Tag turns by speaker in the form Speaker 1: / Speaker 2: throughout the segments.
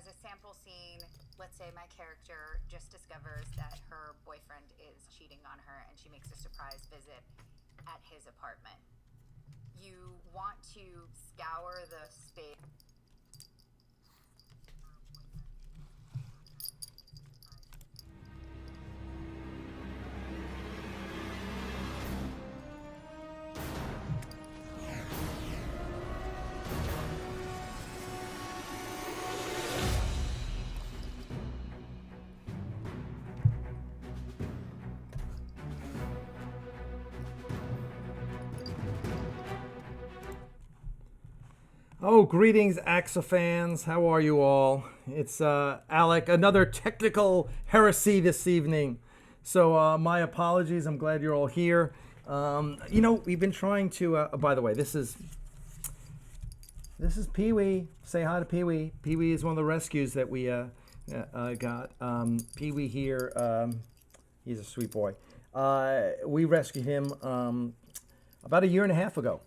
Speaker 1: as a sample scene, let's say my character just discovers that her boyfriend is cheating on her and she makes a surprise visit at his apartment. You want to scour the space.
Speaker 2: Oh, greetings, AXA fans. How are you all? It's Alec. Another technical heresy this evening. So my apologies. I'm glad you're all here. We've been trying to. By the way, this is Pee-wee. Say hi to Pee-wee. Pee-wee is one of the rescues that we got. Pee-wee here. He's a sweet boy. We rescued him about a year and a half ago.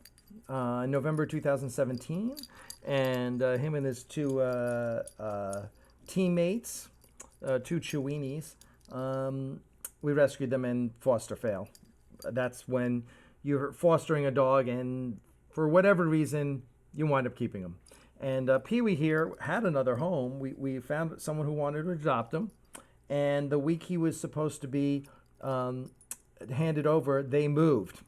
Speaker 2: November 2017, and him and his two teammates, two Chewinis, we rescued them in foster fail. That's when you're fostering a dog, and for whatever reason, you wind up keeping them. And Pee-wee here had another home. We found someone who wanted to adopt him, and the week he was supposed to be handed over, they moved.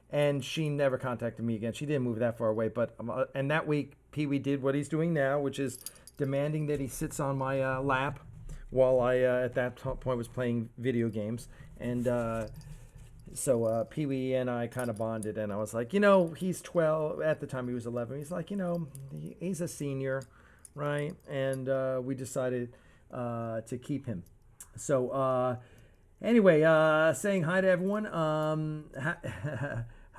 Speaker 2: And she never contacted me again. She didn't move that far away. But and that week, Pee-wee did what he's doing now, which is demanding that he sits on my lap while I, at that point, was playing video games. And so Pee-wee and I kind of bonded. And I was like, he's 12. At the time, he was 11. He's like, he's a senior, right? And we decided to keep him. So anyway, saying hi to everyone.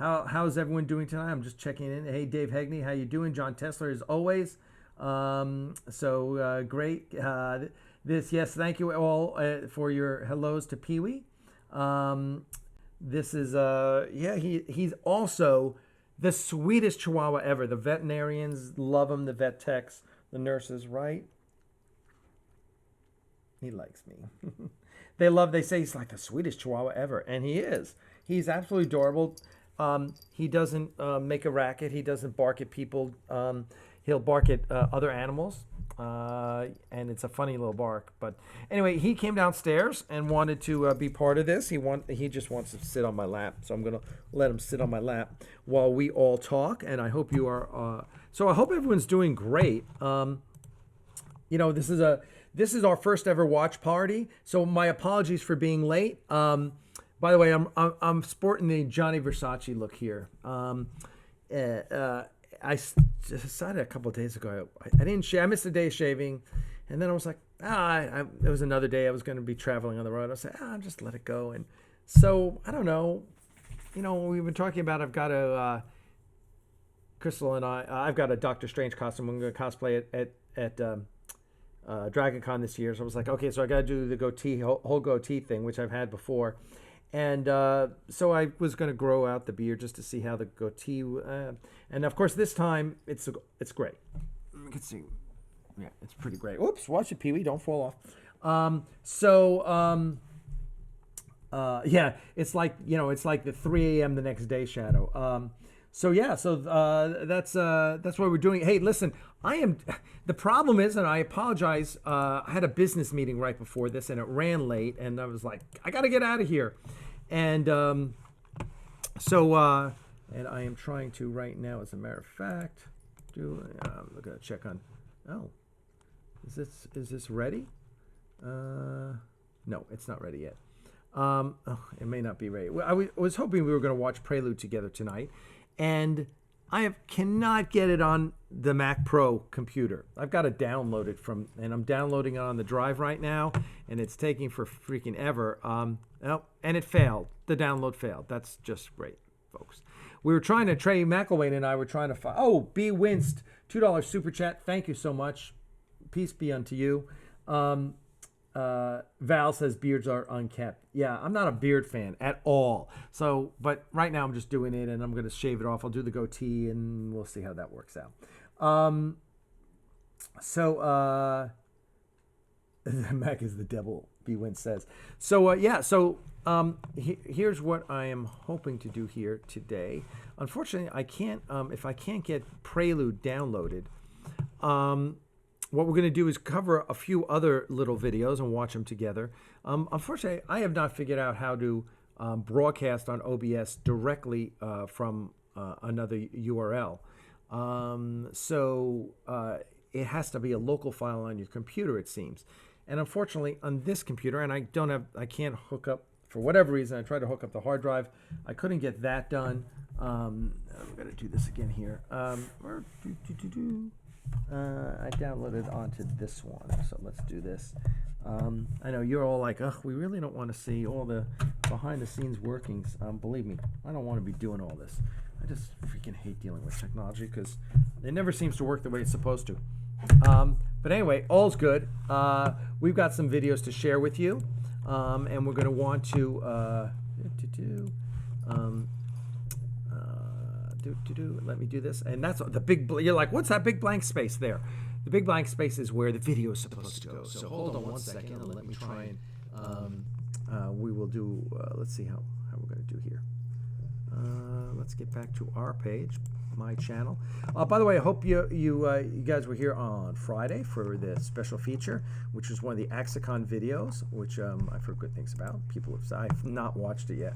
Speaker 2: How's everyone doing tonight? I'm just checking in. Hey, Dave Hegney, how you doing? John Tesler, as always. Great. Yes, thank you all for your hellos to Pee-wee. This is, he's also the sweetest Chihuahua ever. The veterinarians love him, the vet techs, the nurses, right? He likes me. They say he's like the sweetest Chihuahua ever, and he is. He's absolutely adorable. He doesn't make a racket. He doesn't bark at people. He'll bark at other animals, and it's a funny little bark. But anyway, he came downstairs and wanted to be part of this. He just wants to sit on my lap, so I'm gonna let him sit on my lap while we all talk. And I hope you are. So I hope everyone's doing great. This is our first ever watch party. So my apologies for being late. By the way, I'm sporting the Johnny Versace look here. I decided a couple of days ago I didn't shave. I missed a day of shaving, and then I was like, it was another day. I was going to be traveling on the road. I said, just let it go. And so I don't know. We've been talking about. I've got a Crystal and I've got a Doctor Strange costume. I'm going to cosplay it at Dragon Con this year. So I was like, okay, so I got to do the whole goatee thing, which I've had before. And so I was going to grow out the beard just to see how the goatee, and of course this time it's great. You can see, yeah, it's pretty great. Oops, watch it, Pee-wee, don't fall off. It's like it's like the 3 a.m. the next day shadow. That's what we're doing. Hey, listen, the problem is, and I apologize, I had a business meeting right before this and it ran late and I was like, I got to get out of here. And and I am trying to right now, as a matter of fact, I'm going to check on, is this ready? No, it's not ready yet. It may not be ready. I was hoping we were going to watch Prelude together tonight. And I cannot get it on the Mac Pro computer. I've got to download it and I'm downloading it on the drive right now, and it's taking for freaking ever. And it failed. The download failed. That's just great, folks. We were trying to, Trey McElwain and I were trying to find, B. Winst, $2 super chat. Thank you so much. Peace be unto you. Val says beards are unkept. Yeah, I'm not a beard fan at all. So, but right now I'm just doing it and I'm going to shave it off. I'll do the goatee and we'll see how that works out. Mac is the devil, B. Win says. So, yeah, so here's what I am hoping to do here today. Unfortunately, I can't, if I can't get Prelude downloaded, what we're going to do is cover a few other little videos and watch them together. Unfortunately, I have not figured out how to broadcast on OBS directly from another URL. So it has to be a local file on your computer, it seems. And unfortunately, on this computer, and I can't hook up, for whatever reason, I tried to hook up the hard drive. I couldn't get that done. I'm going to do this again here. I downloaded onto this one, so let's do this. I know you're all like, ugh, we really don't want to see all the behind-the-scenes workings. Believe me, I don't want to be doing all this. I just freaking hate dealing with technology because it never seems to work the way it's supposed to. But anyway, all's good. We've got some videos to share with you, and we're going to want to let me do this. And that's the big, you're like, what's that big blank space there? The big blank space is where the video is supposed to go. So hold on one second and let me try and we will do, let's see how we're going to do here. Let's get back to our page, my channel. By the way, I hope you guys were here on Friday for the special feature, which is one of the Axanar videos, which I've heard good things about. People have said, I've not watched it yet.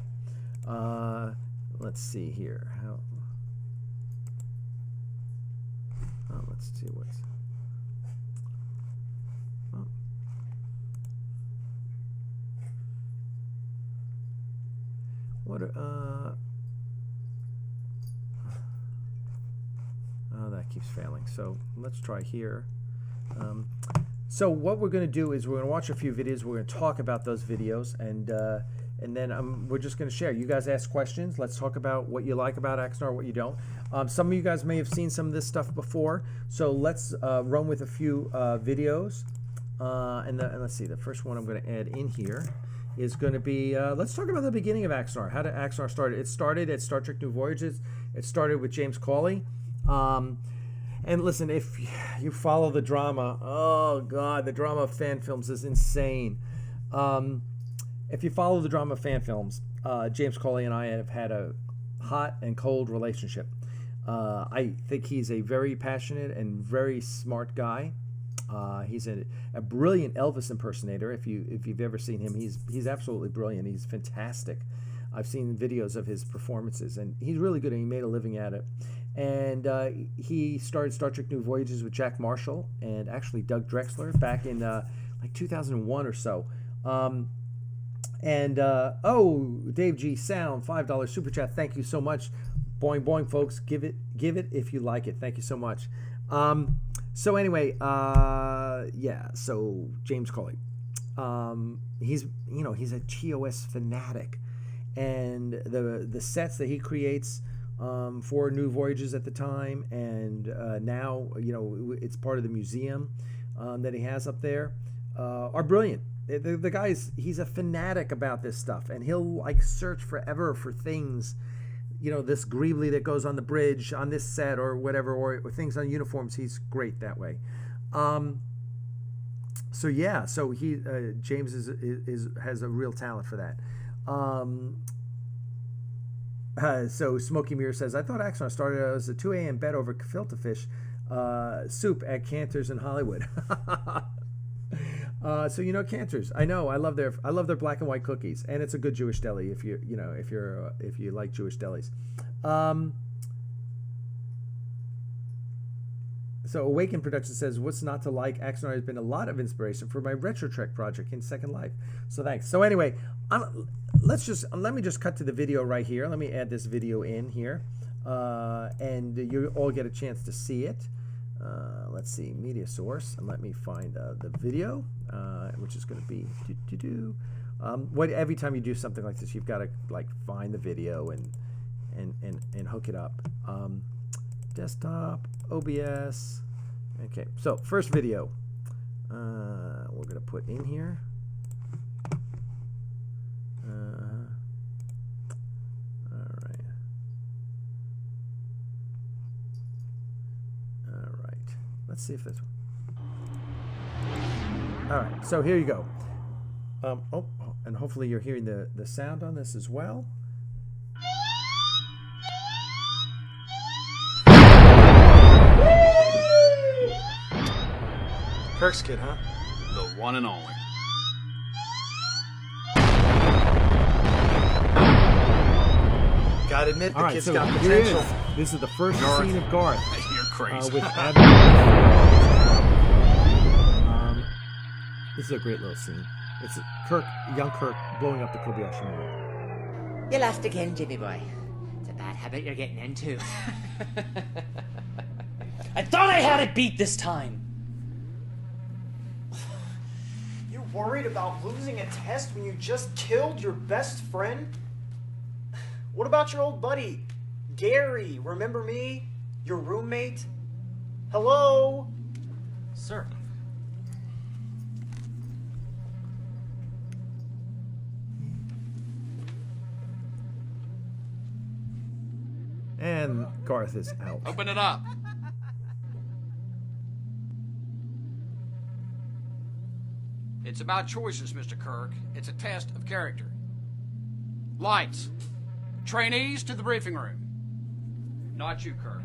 Speaker 2: Let's see here. Let's see what's. Oh, that keeps failing. So let's try here. So what we're going to do is we're going to watch a few videos. We're going to talk about those videos, and then we're just going to share. You guys ask questions. Let's talk about what you like about Axanar, what you don't. Some of you guys may have seen some of this stuff before, so let's run with a few videos. And let's see, the first one I'm going to add in here is going to be, let's talk about the beginning of Axanar. How did Axanar start? It started at Star Trek New Voyages. It started with James Cawley. And listen, if you follow the drama, oh God, the drama of fan films is insane. If you follow the drama of fan films, James Cawley and I have had a hot and cold relationship. I think he's a very passionate and very smart guy. He's a brilliant Elvis impersonator. If you've ever seen him, he's absolutely brilliant. He's fantastic. I've seen videos of his performances, and he's really good, and he made a living at it. And he started Star Trek New Voyages with Jack Marshall and actually Doug Drexler back in like 2001 or so. Dave G Sound, $5 super chat. Thank you so much. Boing boing, folks. Give it if you like it. Thank you so much. So anyway, yeah. So James Cawley, he's a TOS fanatic, and the sets that he creates for New Voyages at the time, and now it's part of the museum that he has up there, are brilliant. The guy's he's a fanatic about this stuff, and he'll like search forever for things. This Greebly that goes on the bridge on this set or whatever, or things on uniforms. He's great that way. So yeah, so he James has a real talent for that. So Smoky Mirror says, I thought Axanar started as a 2 a.m. bet over gefilte fish soup at Cantor's in Hollywood. So Cantor's. I know. I love their black and white cookies, and it's a good Jewish deli if you like Jewish delis. So Awaken Production says, what's not to like? Axanar has been a lot of inspiration for my Retro Trek project in Second Life. So thanks. So anyway, let me just cut to the video right here. Let me add this video in here, and you all get a chance to see it. Let's see, media source, and let me find the video, which is going to be every time you do something like this, you've got to like find the video and hook it up. Desktop, OBS. Okay, so first video we're going to put in here. Let's see if this one. All right, so here you go. And hopefully you're hearing the sound on this as well. Kirk's kid, huh?
Speaker 3: The one and only.
Speaker 2: Gotta admit, the kid's got potential. This is the first scene of Garth.
Speaker 3: You're crazy.
Speaker 2: With this is a great little scene. It's young Kirk, blowing up the Kobayashi Maru.
Speaker 4: You laughed again, Jimmy boy. It's a bad habit you're getting into.
Speaker 5: I thought I had it beat this time.
Speaker 6: You're worried about losing a test when you just killed your best friend? What about your old buddy, Gary? Remember me? Your roommate? Hello?
Speaker 5: Sir.
Speaker 2: And Garth is out.
Speaker 3: Open it up. It's about choices, Mr. Kirk. It's a test of character. Lights. Trainees to the briefing room. Not you, Kirk.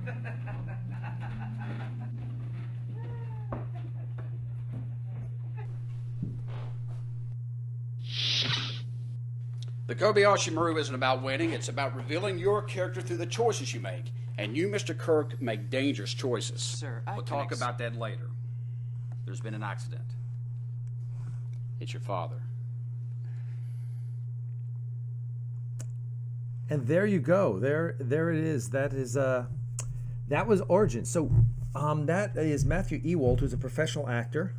Speaker 3: The Kobayashi Maru isn't about winning. It's about revealing your character through the choices you make. And you, Mr. Kirk, make dangerous choices.
Speaker 5: Sir,
Speaker 3: we'll talk about that later. There's been an accident. It's your father.
Speaker 2: And there you go. There it is. That was Origin. So that is Matthew Ewald, who's a professional actor.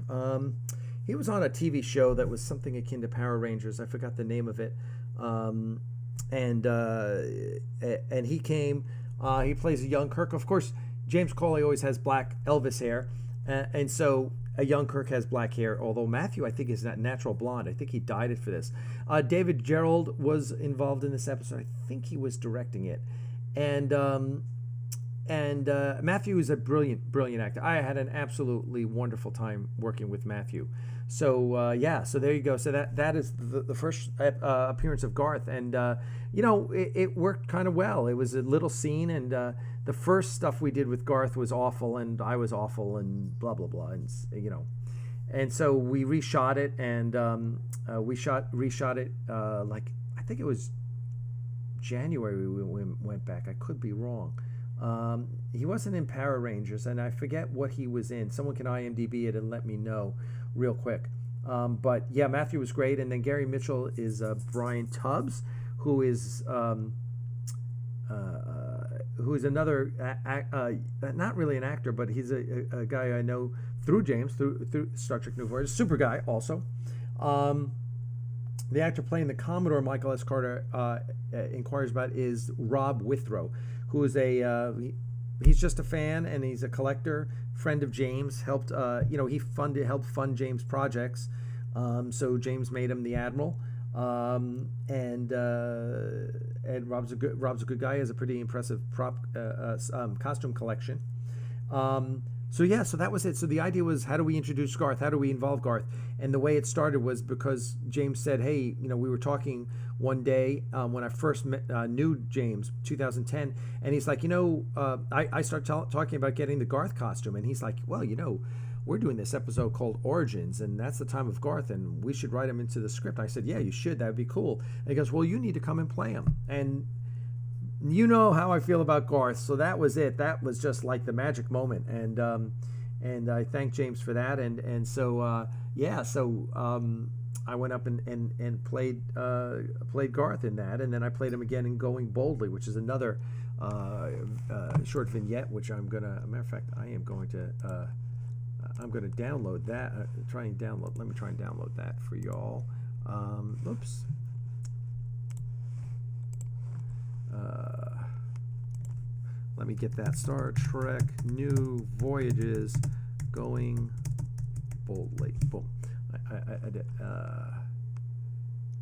Speaker 2: He was on a TV show that was something akin to Power Rangers. I forgot the name of it. And he came. He plays a young Kirk. Of course, James Cawley always has black Elvis hair, and so a young Kirk has black hair. Although Matthew, I think, is not natural blonde. I think he dyed it for this. David Gerald was involved in this episode. I think he was directing it, and Matthew is a brilliant actor. I had an absolutely wonderful time working with Matthew. So so there you go. So that is the first appearance of Garth, and it worked kind of well. It was a little scene, and the first stuff we did with Garth was awful, and I was awful, and blah blah blah, and so we reshot it, and we reshot it like I think it was January we went back. I could be wrong. He wasn't in Power Rangers, and I forget what he was in. Someone can IMDb it and let me know real quick. But yeah, Matthew was great, and then Gary Mitchell is Brian Tubbs, who is another not really an actor, but he's a guy I know through James through Star Trek New Voyages. Super guy also. The actor playing the Commodore Michael S. Carter inquires about is Rob Withrow, who is he's just a fan, and he's a collector, friend of James. Helped he helped fund James' projects. So James made him the Admiral, and Rob's a good guy. He has a pretty impressive costume collection. So that was it. So the idea was, how do we introduce Garth? How do we involve Garth? And the way it started was because James said, hey, we were talking one day when I first knew James, 2010, and he's like, I started talking about getting the Garth costume, and he's like, well, we're doing this episode called Origins, and that's the time of Garth, and we should write him into the script. I said, yeah, you should. That would be cool. And he goes, well, you need to come and play him. And you know how I feel about Garth, so that was it. That was just like the magic moment, and I thank James for that. And so I went up and played Garth in that, and then I played him again in Going Boldly, which is another short vignette, which I'm gonna. Matter of fact, I'm going to download that. Let me try and download that for y'all. Oops. Let me get that. Star Trek New Voyages, Going Boldly. Boom. I did. All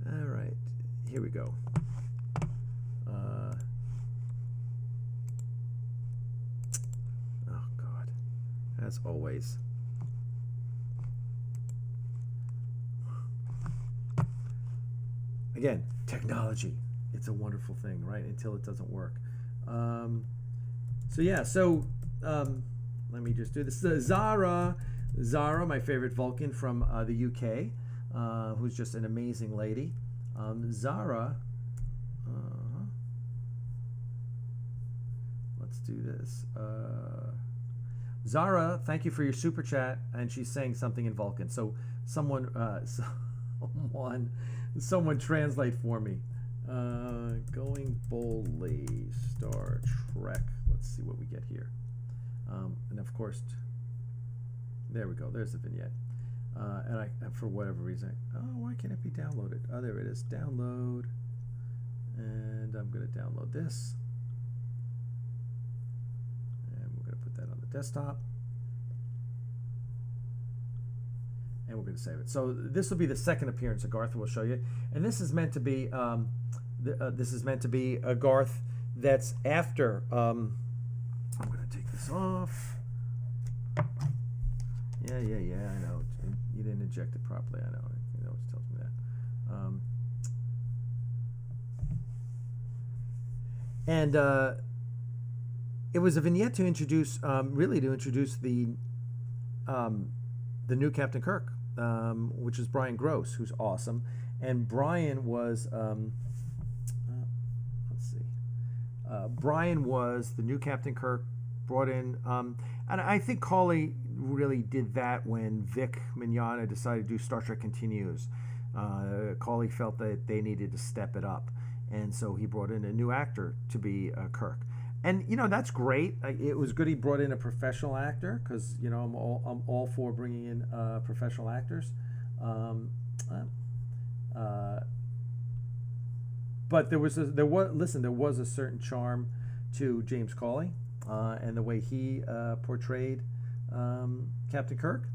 Speaker 2: right. Here we go. Oh God. As always. again, technology. It's a wonderful thing, right? Until it doesn't work. So yeah, let me just do this. Zara, my favorite Vulcan from the UK, who's just an amazing lady. Zara, let's do this. Zara, thank you for your super chat, and she's saying something in Vulcan. So someone translate for me. Going boldly, Star Trek. Let's see what we get here. And of course, there we go. There's the vignette. And for whatever reason, why can't it be downloaded? Oh, there it is. Download. And I'm going to download this. And we're going to put that on the desktop. And we're going to save it. So this will be the second appearance of Garth. We'll show you. And this is meant to be a Garth that's after. I'm going to take this off. Yeah. I know you didn't inject it properly. I know. It always tells me that. It was a vignette to introduce, the new Captain Kirk, which is Brian Gross, who's awesome. And Brian was, Brian was the new Captain Kirk, brought in, and I think Cawley really did that when Vic Mignogna decided to do Star Trek Continues. Cawley felt that they needed to step it up, and so he brought in a new actor to be Kirk. And that's great. It was good he brought in a professional actor, because I'm all for bringing in professional actors. But there was a certain charm to James Cawley and the way he portrayed Captain Kirk.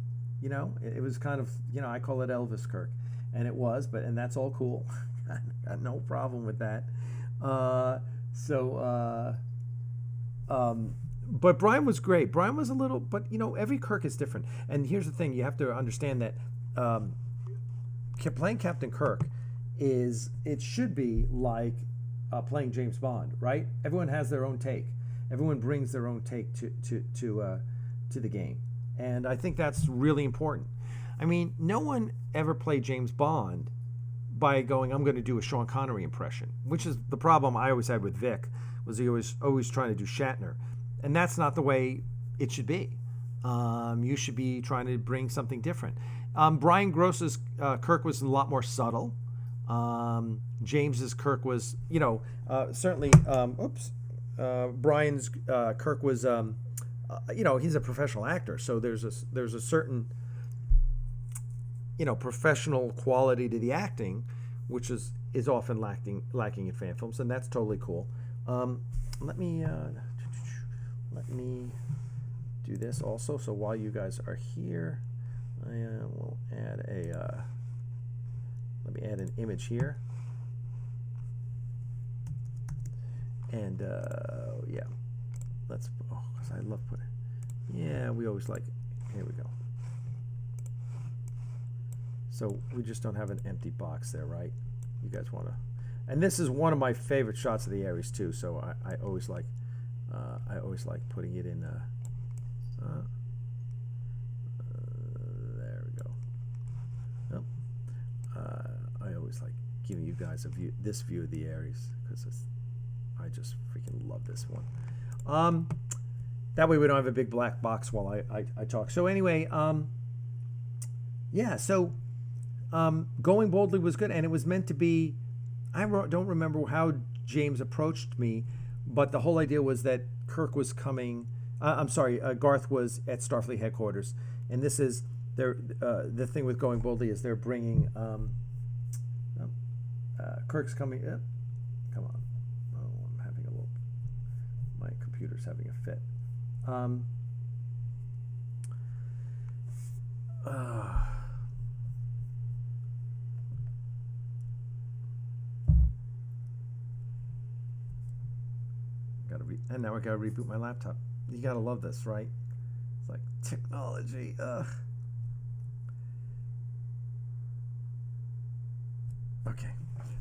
Speaker 2: It was kind of, I call it Elvis Kirk, and it was, and that's all cool. Got no problem with that. But Brian was great. Brian was a little, but every Kirk is different. And here's the thing: you have to understand that playing Captain Kirk it should be like playing James Bond, right? Everyone has their own take. Everyone brings their own take to the game, and I think that's really important. I mean, no one ever played James Bond by going, "I'm going to do a Sean Connery impression," which is the problem I always had with Vic. Was he was always trying to do Shatner, and that's not the way it should be. You should be trying to bring something different. Brian Gross's Kirk was a lot more subtle. James's Kirk was, certainly. Brian's Kirk was, he's a professional actor, so there's a certain, professional quality to the acting, which is often lacking in fan films, and that's totally cool. Let me do this also. So while you guys are here, I will add let me add an image here. And yeah, because I love putting. Yeah, we always like it. Here we go. So we just don't have an empty box there, right? You guys want to. And this is one of my favorite shots of the Ares too. So I always like putting it in. There we go. Oh, I always like giving you guys this view of the Ares, because I just freaking love this one. That way we don't have a big black box while I talk. So anyway, yeah. So Going Boldly was good, and it was meant to be. Don't remember how James approached me, but the whole idea was that Kirk was coming. Garth was at Starfleet headquarters, and this is the thing with Going Boldly is they're bringing. Kirk's coming. Come on! Oh, I'm having a little. My computer's having a fit. And now I gotta reboot my laptop. You gotta love this, right? It's like technology. Okay.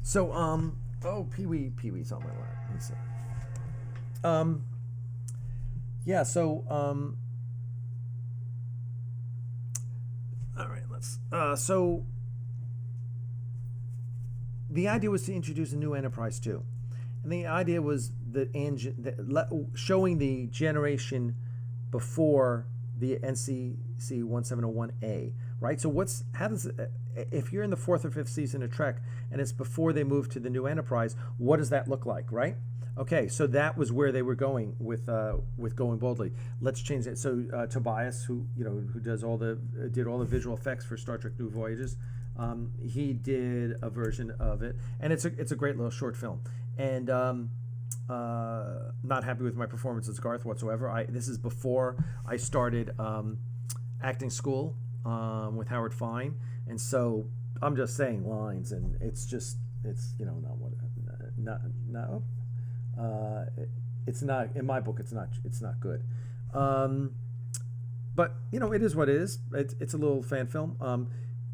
Speaker 2: So, Pee-wee's on my lap. Let me see. Yeah, so, all right, so the idea was to introduce a new Enterprise too. And the idea was showing the generation before the NCC 1701A, right? So if you're in the 4th or 5th season of Trek and it's before they move to the new Enterprise, what does that look like, right? Okay, so that was where they were going with Going Boldly. Let's change it. So Tobias, who did all the visual effects for Star Trek New Voyages, he did a version of it, and it's a great little short film. And not happy with my performance as Garth whatsoever. This is before I started acting school with Howard Fine, and so I'm just saying lines, and it's not in my book. It's not good. But it is what it is. It's a little fan film.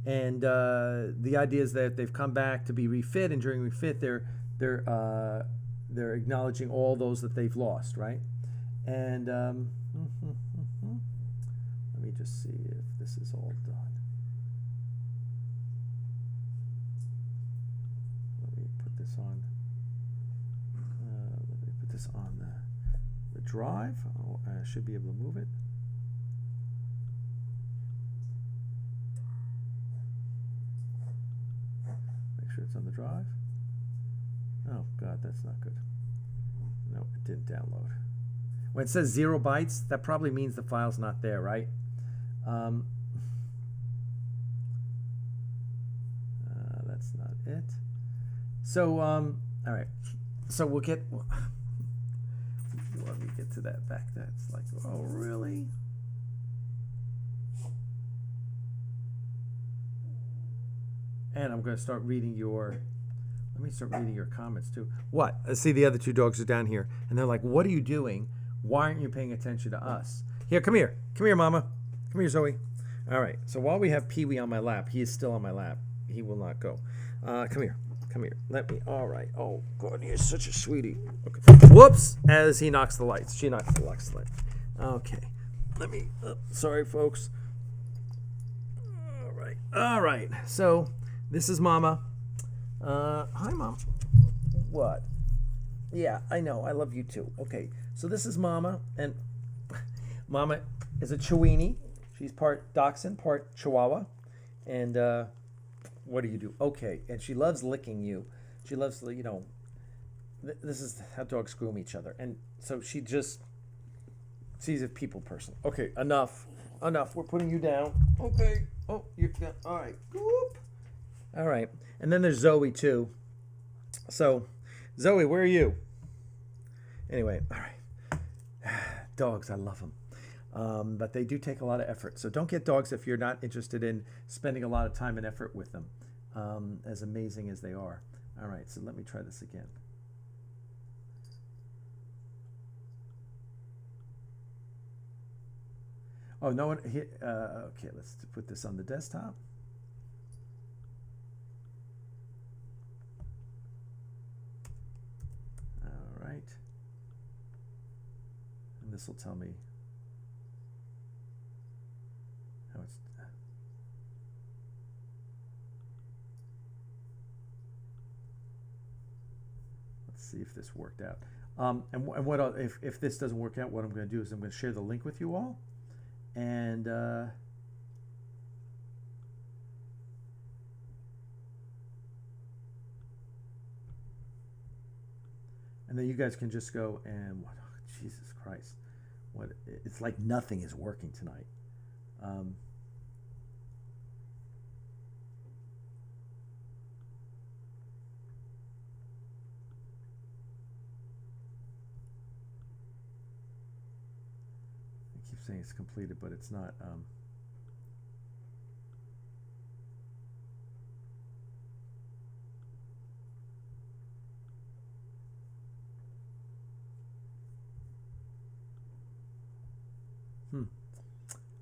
Speaker 2: And the idea is that they've come back to be refit, and during refit, they're acknowledging all those that they've lost, right? And let me just see if this is all done. Let me put this on. Let me put this on the drive. I should be able to move it. Make sure it's on the drive. Oh God, that's not good. No, it didn't download. When it says 0 bytes, that probably means the file's not there, right? That's not it. So, all right. So we'll get. Let me get to that back. That's like, oh really? And I'm going to start reading your. Let me start reading your comments too. What? I see the other 2 dogs are down here, and they're like, "What are you doing? Why aren't you paying attention to us?" Here, come here, Mama. Come here, Zoe. All right. So while we have Pee-wee on my lap, he is still on my lap. He will not go. Come here. Let me. All right. Oh God, he is such a sweetie. Okay. Whoops! As he knocks the lights, she knocks the lights. Okay. Let me. Sorry, folks. All right. So this is Mama. Hi, Mom. What? Yeah, I know. I love you too. Okay, so this is Mama, and Mama is a Chiweenie. She's part Dachshund, part Chihuahua, and what do you do? Okay, and she loves licking you. She loves, this is how dogs groom each other, and so she just she's a people person. Okay, enough. We're putting you down. Okay. Oh, you're all right. Whoop. All right. And then there's Zoe too. So, Zoe, where are you? Anyway, all right. Dogs, I love them. But they do take a lot of effort. So don't get dogs if you're not interested in spending a lot of time and effort with them, as amazing as they are. All right, so let me try this again. Oh, no one here. Okay, let's put this on the desktop. All right. And this will tell me how it's. Let's see if this worked out. And what if this doesn't work out, what I'm going to do is I'm going to share the link with you all. And then you guys can just go and Jesus Christ, what it's like nothing is working tonight. Saying it's completed, but it's not.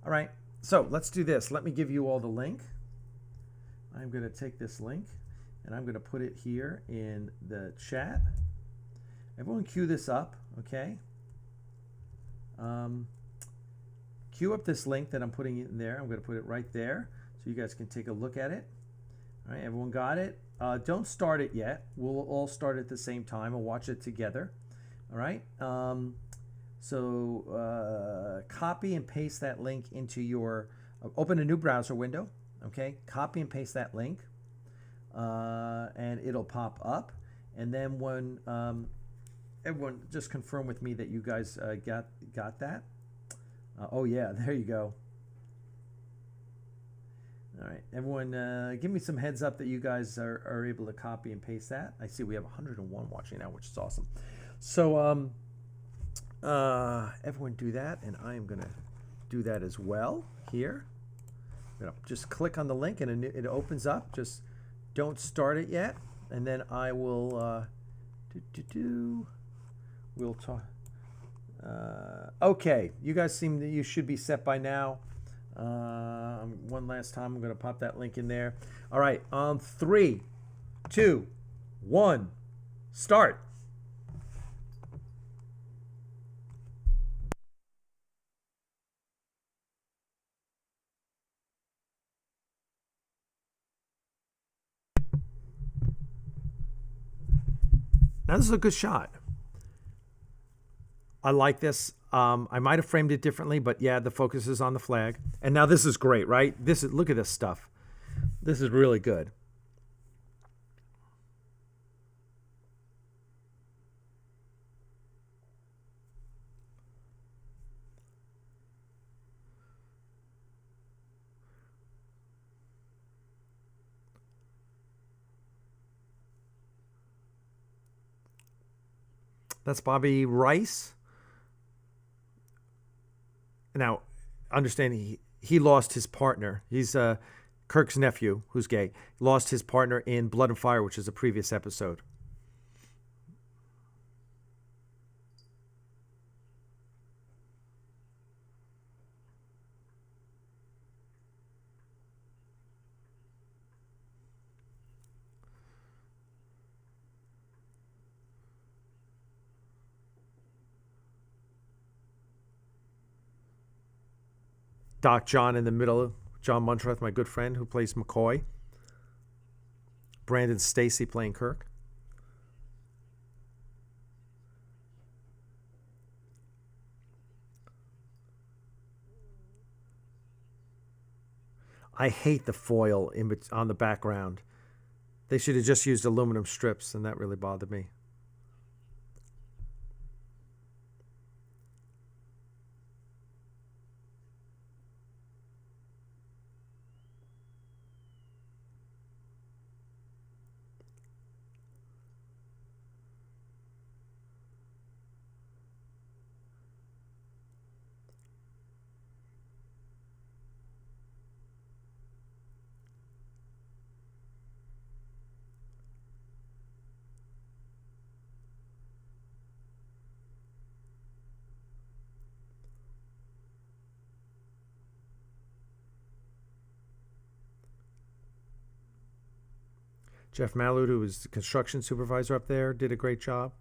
Speaker 2: All right, so let's do this. Let me give you all the link. I'm going to take this link, and I'm going to put it here in the chat. Everyone cue this up, okay? Cue up this link that I'm putting in there. I'm going to put it right there so you guys can take a look at it. All right, everyone got it? Don't start it yet. We'll all start at the same time and watch it together. All right? So copy and paste that link into your, open a new browser window, okay? Copy and paste that link, and it'll pop up. And then when, everyone just confirm with me that you guys got that. Oh yeah, there you go. All right, everyone, give me some heads up that you guys are able to copy and paste that. I see we have 101 watching now, which is awesome. So everyone do that, and I am gonna do that as well here. I'm gonna just click on the link and it opens up. Just don't start it yet, and then I will we'll talk. Okay, you guys seem that you should be set by now. One last time, I'm going to pop that link in there. All right, on 3, 2, 1, start. Now this is a good shot. I like this. I might have framed it differently, but yeah, the focus is on the flag. And now this is great, right? Look at this stuff. This is really good. That's Bobby Rice. Now, understand he lost his partner. He's Kirk's nephew, who's gay. Lost his partner in Blood and Fire, which is a previous episode. Doc John in the middle, John Muntroth, my good friend, who plays McCoy. Brandon Stacy playing Kirk. I hate the foil on the background. They should have just used aluminum strips, and that really bothered me. Jeff Malud, who was the construction supervisor up there, did a great job.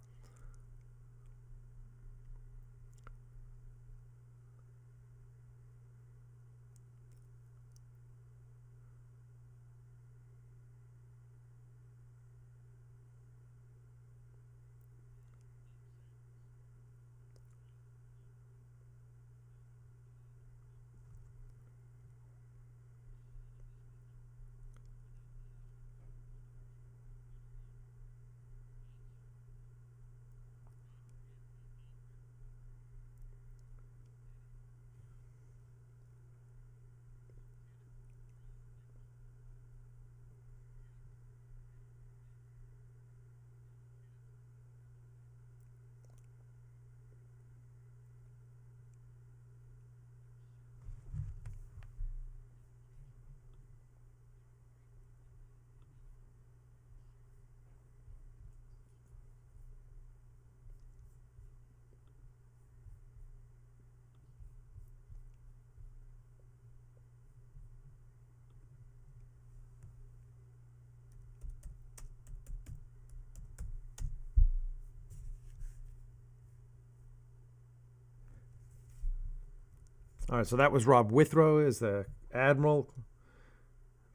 Speaker 2: All right, so that was Rob Withrow as the Admiral.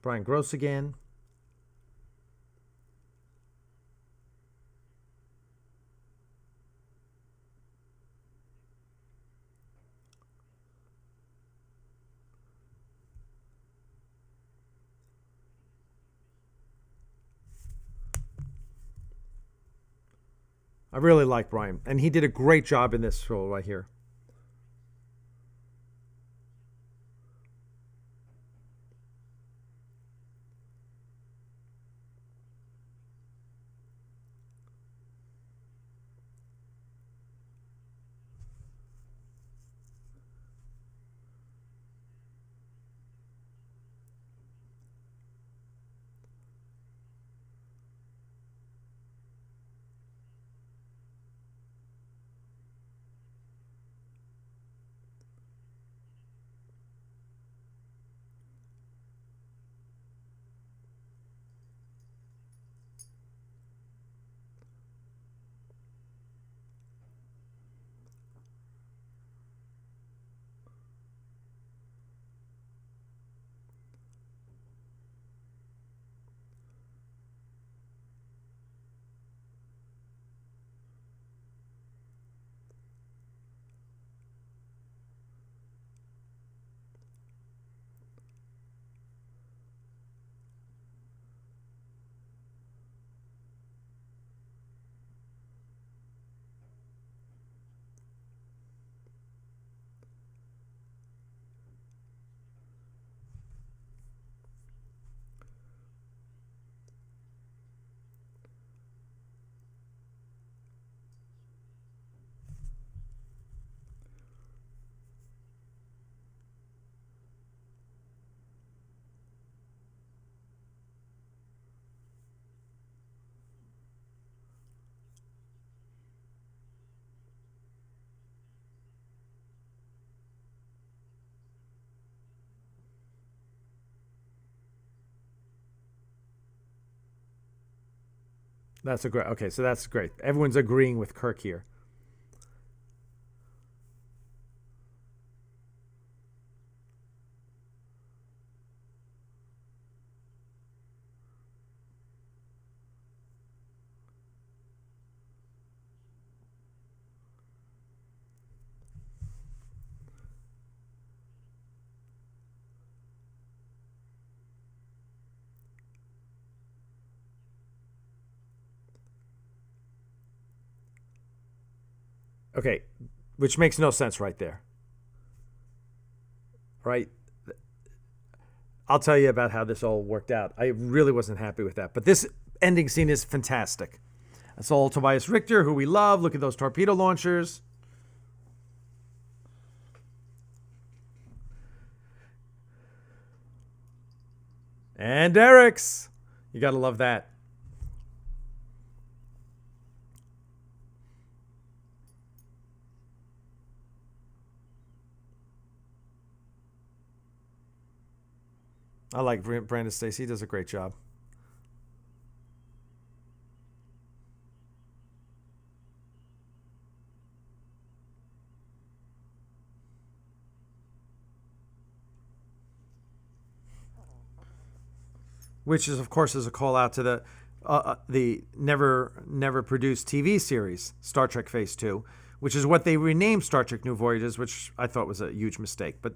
Speaker 2: Brian Gross again. I really like Brian, and he did a great job in this role right here. That's a great. Okay, so that's great. Everyone's agreeing with Kirk here. Okay, which makes no sense right there. Right? I'll tell you about how this all worked out. I really wasn't happy with that. But this ending scene is fantastic. That's all Tobias Richter, who we love. Look at those torpedo launchers. And Eric's. You got to love that. I like Brandon Stacy. He does a great job. Which is, of course, is a call out to the never produced TV series Star Trek Phase 2, which is what they renamed Star Trek New Voyages, which I thought was a huge mistake. But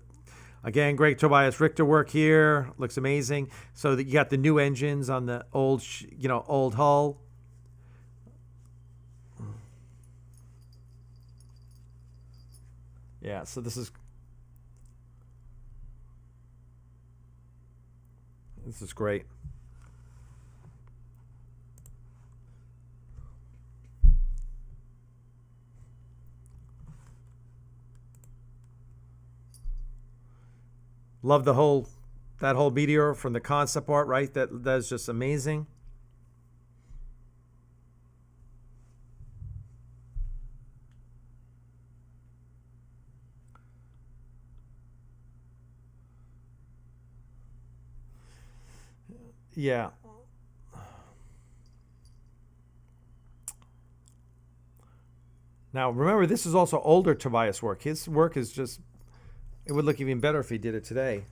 Speaker 2: again, great Tobias Richter work here. Looks amazing. So that you got the new engines on the old, old hull. Yeah, so this is great. Love that whole meteor from the concept art, right? That's just amazing. Yeah. Now remember, this is also older Tobias work. His work is just It would look even better if he did it today.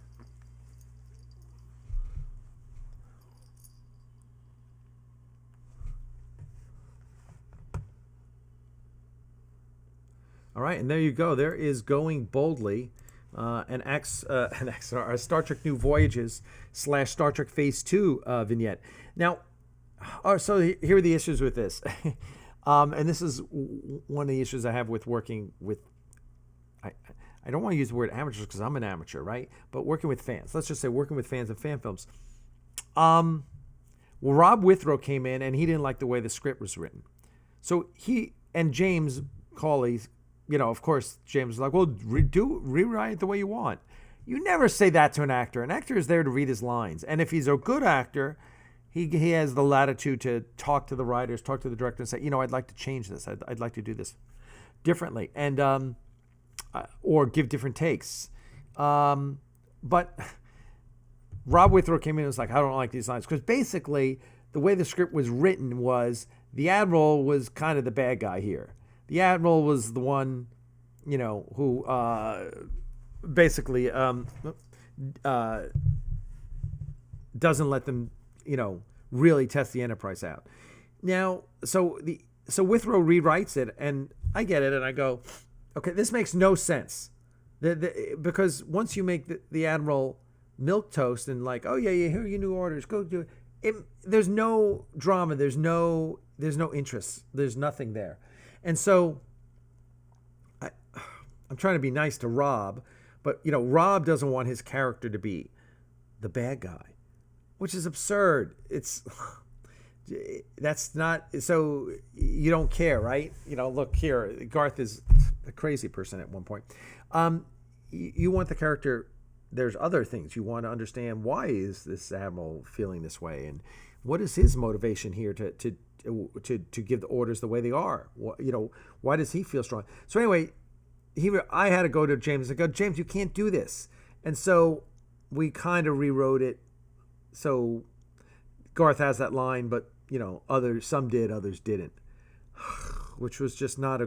Speaker 2: All right, and there you go. There is Going Boldly, a Star Trek New Voyages / Star Trek Phase 2 vignette. Now, so here are the issues with this. And this is one of the issues I have with working with, I don't want to use the word amateurs because I'm an amateur, right? But working with fans. Let's just say working with fans of fan films. Well, Rob Withrow came in and he didn't like the way the script was written. So he and James Cawley, of course, James was like, well, rewrite it the way you want. You never say that to an actor. An actor is there to read his lines. And if he's a good actor, he has the latitude to talk to the writers, talk to the director and say, I'd like to change this. I'd like to do this differently. And, or give different takes. But Rob Withrow came in and was like, I don't like these lines. Because basically, the way the script was written was the Admiral was kind of the bad guy here. The Admiral was the one, who basically doesn't let them, really test the Enterprise out. Now, so Withrow rewrites it, and I get it, and I go, okay, this makes no sense. Because once you make the Admiral milquetoast and like, oh yeah, here are your new orders, go do it. There's no drama. There's no interest. There's nothing there. And so I'm trying to be nice to Rob, but Rob doesn't want his character to be the bad guy, which is absurd. That's not, so you don't care, right? Look here, Garth is a crazy person at one point. You want the character, there's other things. You want to understand, why is this Admiral feeling this way? And what is his motivation here to give the orders the way they are? Why does he feel strong? So anyway, I had to go to James and go, James, you can't do this. And so we kind of rewrote it. So Garth has that line, but some did, others didn't, which was just not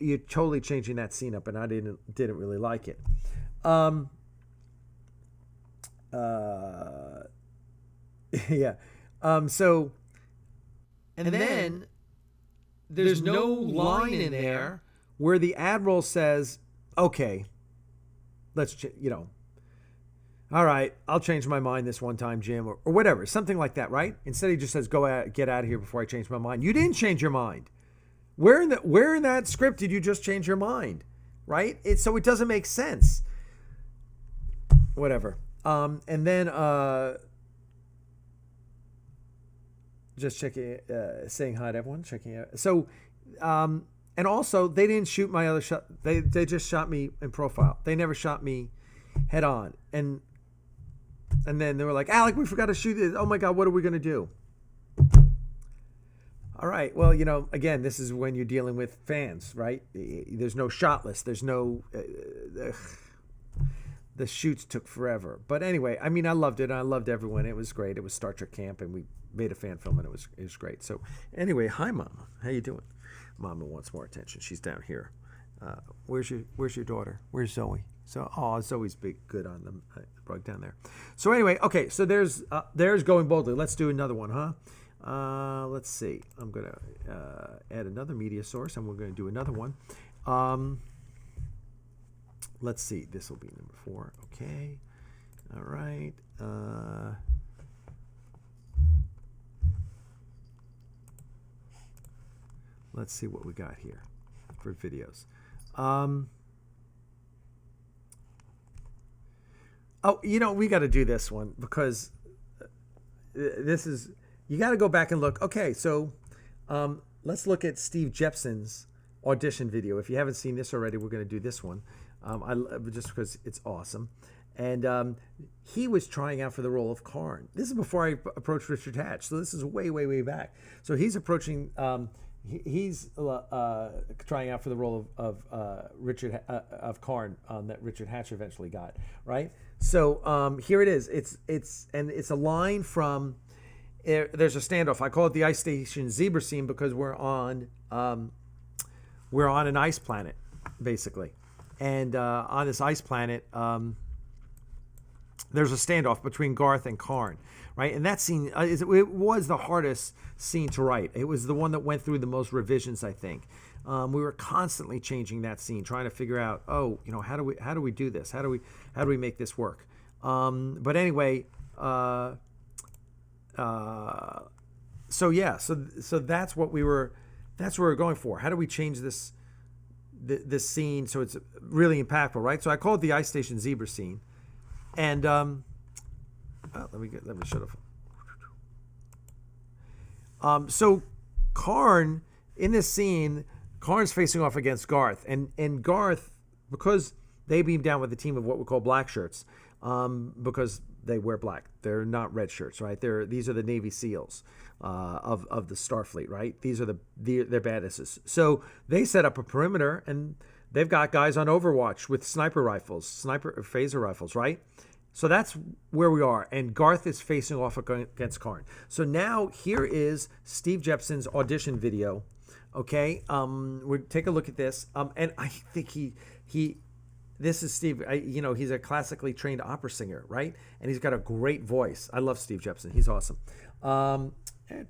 Speaker 2: you're totally changing that scene up, and I didn't really like it. Yeah. So, and then there's no line in there where the Admiral says, okay, let's, all right, I'll change my mind this one time, Jim, or whatever, something like that, right? Instead, he just says, get out of here before I change my mind. You didn't change your mind. Where in that script did you just change your mind, right? So it doesn't make sense. Whatever. And then just checking, saying hi to everyone, checking out. So, and also they didn't shoot my other shot. They just shot me in profile. They never shot me head on. And then they were like, Alec, we forgot to shoot this. Oh my God, what are we going to do? All right. Well, again, this is when you're dealing with fans, right? There's no shot list. There's no, the shoots took forever. But anyway, I loved it. I loved everyone. It was great. It was Star Trek camp, and we made a fan film, and it was great. So anyway, hi, Mama. How you doing? Mama wants more attention. She's down here. Where's your daughter? Where's Zoe? So, Zoe's good on the rug down there. So anyway, okay. So there's Going Boldly. Let's do another one, huh? Let's see. I'm going to add another media source, and we're going to do another one. Let's see. This will be number 4. Okay. All right. Let's see what we got here for videos. We got to do this one because this is, you got to go back and look. Okay, so let's look at Steve Jepson's audition video. If you haven't seen this already, we're going to do this one. Just because it's awesome. And he was trying out for the role of Karn. This is before I approached Richard Hatch. So this is way, way, way back. So he's approaching, he's trying out for the role of Karn that Richard Hatch eventually got, right? So here it is. It's a line from, there's a standoff. I call it the Ice Station Zebra scene because we're on an ice planet, basically. and on this ice planet, there's a standoff between Garth and Karn, right? And that scene, it was the hardest scene to write. It was the one that went through the most revisions, I think. We were constantly changing that scene, trying to figure out, how do we do this? How do we make this work? But anyway, so that's what we were going for. How do we change this scene so it's really impactful, right? So I call it the Ice Station Zebra scene. And let me shut off. So Karn, in this scene, Karn's facing off against Garth, and Garth, because they beam down with a team of what we call black shirts, because they wear black. They're not red shirts, right? These are the Navy SEALs of the Starfleet, right? These are they're badasses. So they set up a perimeter, and they've got guys on Overwatch with sniper phaser rifles, right? So that's where we are, and Garth is facing off against Karn. So now here is Steve Jepson's audition video. Okay, we'll take a look at this, and I think this is Steve. He's a classically trained opera singer, right? And he's got a great voice. I love Steve Jepson. He's awesome. All right,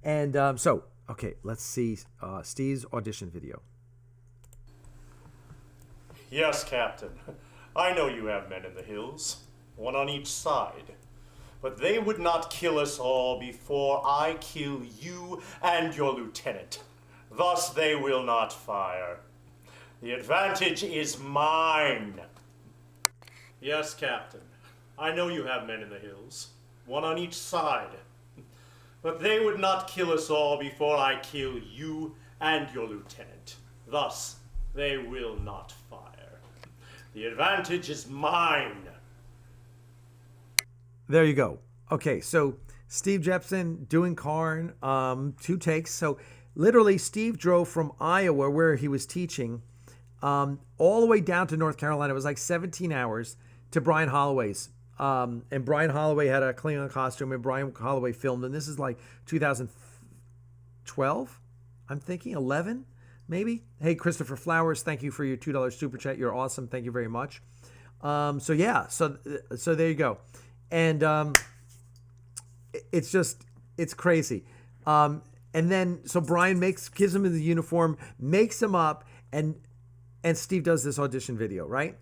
Speaker 2: and okay, let's see Steve's audition video.
Speaker 7: Yes, Captain. I know you have men in the hills, one on each side. But they would not kill us all before I kill you and your lieutenant. Thus they will not fire. The advantage is mine. Yes, Captain. I know you have men in the hills, one on each side. But they would not kill us all before I kill you and your lieutenant. Thus they will not fire. The advantage is mine.
Speaker 2: There you go. Okay, so Steve Jepson doing Karn, 2 takes. So literally, Steve drove from Iowa, where he was teaching, all the way down to North Carolina. It was like 17 hours to Brian Holloway's. And Brian Holloway had a Klingon costume, and Brian Holloway filmed. And this is like 2012, I'm thinking, 11, maybe. Hey, Christopher Flowers, thank you for your $2 super chat. You're awesome. Thank you very much. So there you go. And it's crazy. And then, so Brian gives him the uniform, makes him up, and Steve does this audition video, right?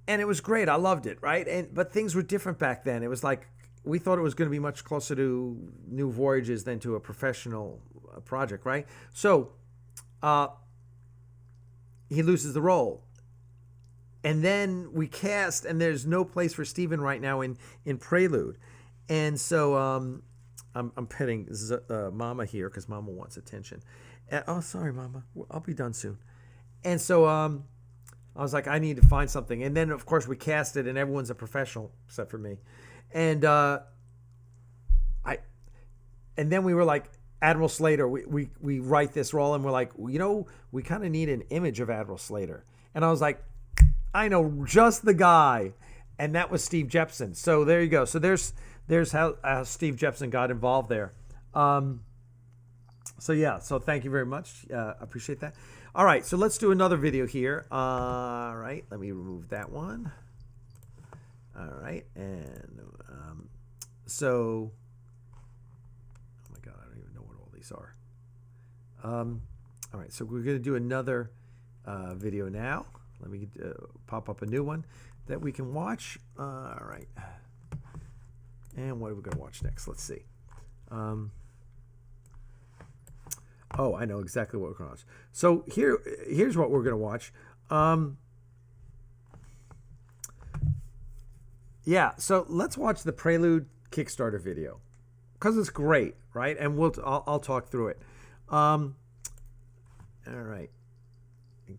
Speaker 2: And it was great. I loved it, right? But things were different back then. It was like, we thought it was going to be much closer to New Voyages than to a professional project, right? So he loses the role. And then we cast, and there's no place for Steven right now in Prelude. And so I'm petting Mama here because Mama wants attention. Oh, sorry, Mama. I'll be done soon. And so I was like, I need to find something. And then, of course, we cast it, and everyone's a professional except for me. And then we were like, Admiral Slater, we write this role, and we're like, we kind of need an image of Admiral Slater. And I was like, I know just the guy, and that was Steve Jepson. So there you go. So there's how Steve Jepson got involved there. So thank you very much. Appreciate that. All right, so let's do another video here. All right, let me remove that one. All right, and oh my God, I don't even know what all these are. All right, so we're going to do another video now. Let me pop up a new one that we can watch. All right. And what are we going to watch next? Let's see. Oh, I know exactly what we're going to watch. So here's what we're going to watch. So let's watch the Prelude Kickstarter video because it's great, right? And I'll talk through it. All right.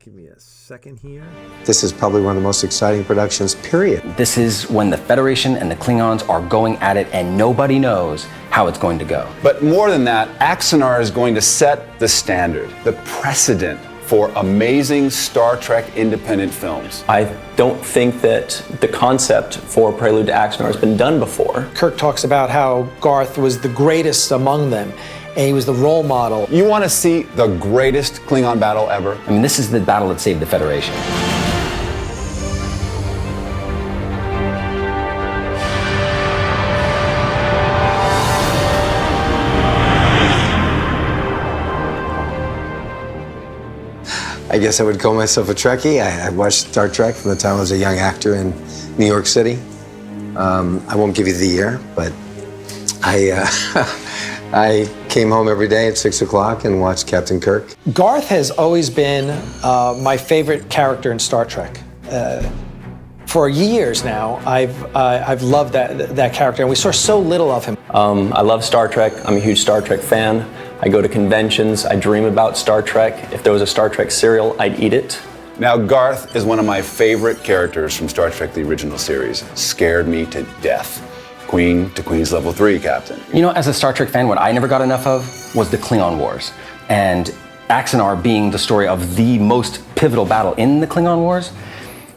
Speaker 2: Give me a second here.
Speaker 8: This is probably one of the most exciting productions, period.
Speaker 9: This is when the Federation and the Klingons are going at it and nobody knows how it's going to go.
Speaker 10: But more than that, Axanar is going to set the standard, the precedent for amazing Star Trek independent films.
Speaker 11: I don't think that the concept for Prelude to Axanar has been done before.
Speaker 12: Kirk talks about how Garth was the greatest among them. and he was the role model.
Speaker 10: You want to see the greatest Klingon battle ever?
Speaker 9: I mean, this is the battle that saved the Federation.
Speaker 8: I guess I would call myself a Trekkie. I watched Star Trek from the time I was a young actor in New York City. I won't give you the year, but I came home every day at 6 o'clock and watched Captain Kirk.
Speaker 12: Garth has always been my favorite character in Star Trek. For years now, I've loved that character, and we saw so little of him.
Speaker 11: I love Star Trek. I'm a huge Star Trek fan. I go to conventions. I dream about Star Trek. If there was a Star Trek cereal, I'd eat it.
Speaker 10: Now, Garth is one of my favorite characters from Star Trek, the original series. Scared me to death. Queen to Queen's Level 3, Captain.
Speaker 9: You know, as a Star Trek fan, what I never got enough of was the Klingon Wars. And Axanar being the story of the most pivotal battle in the Klingon Wars,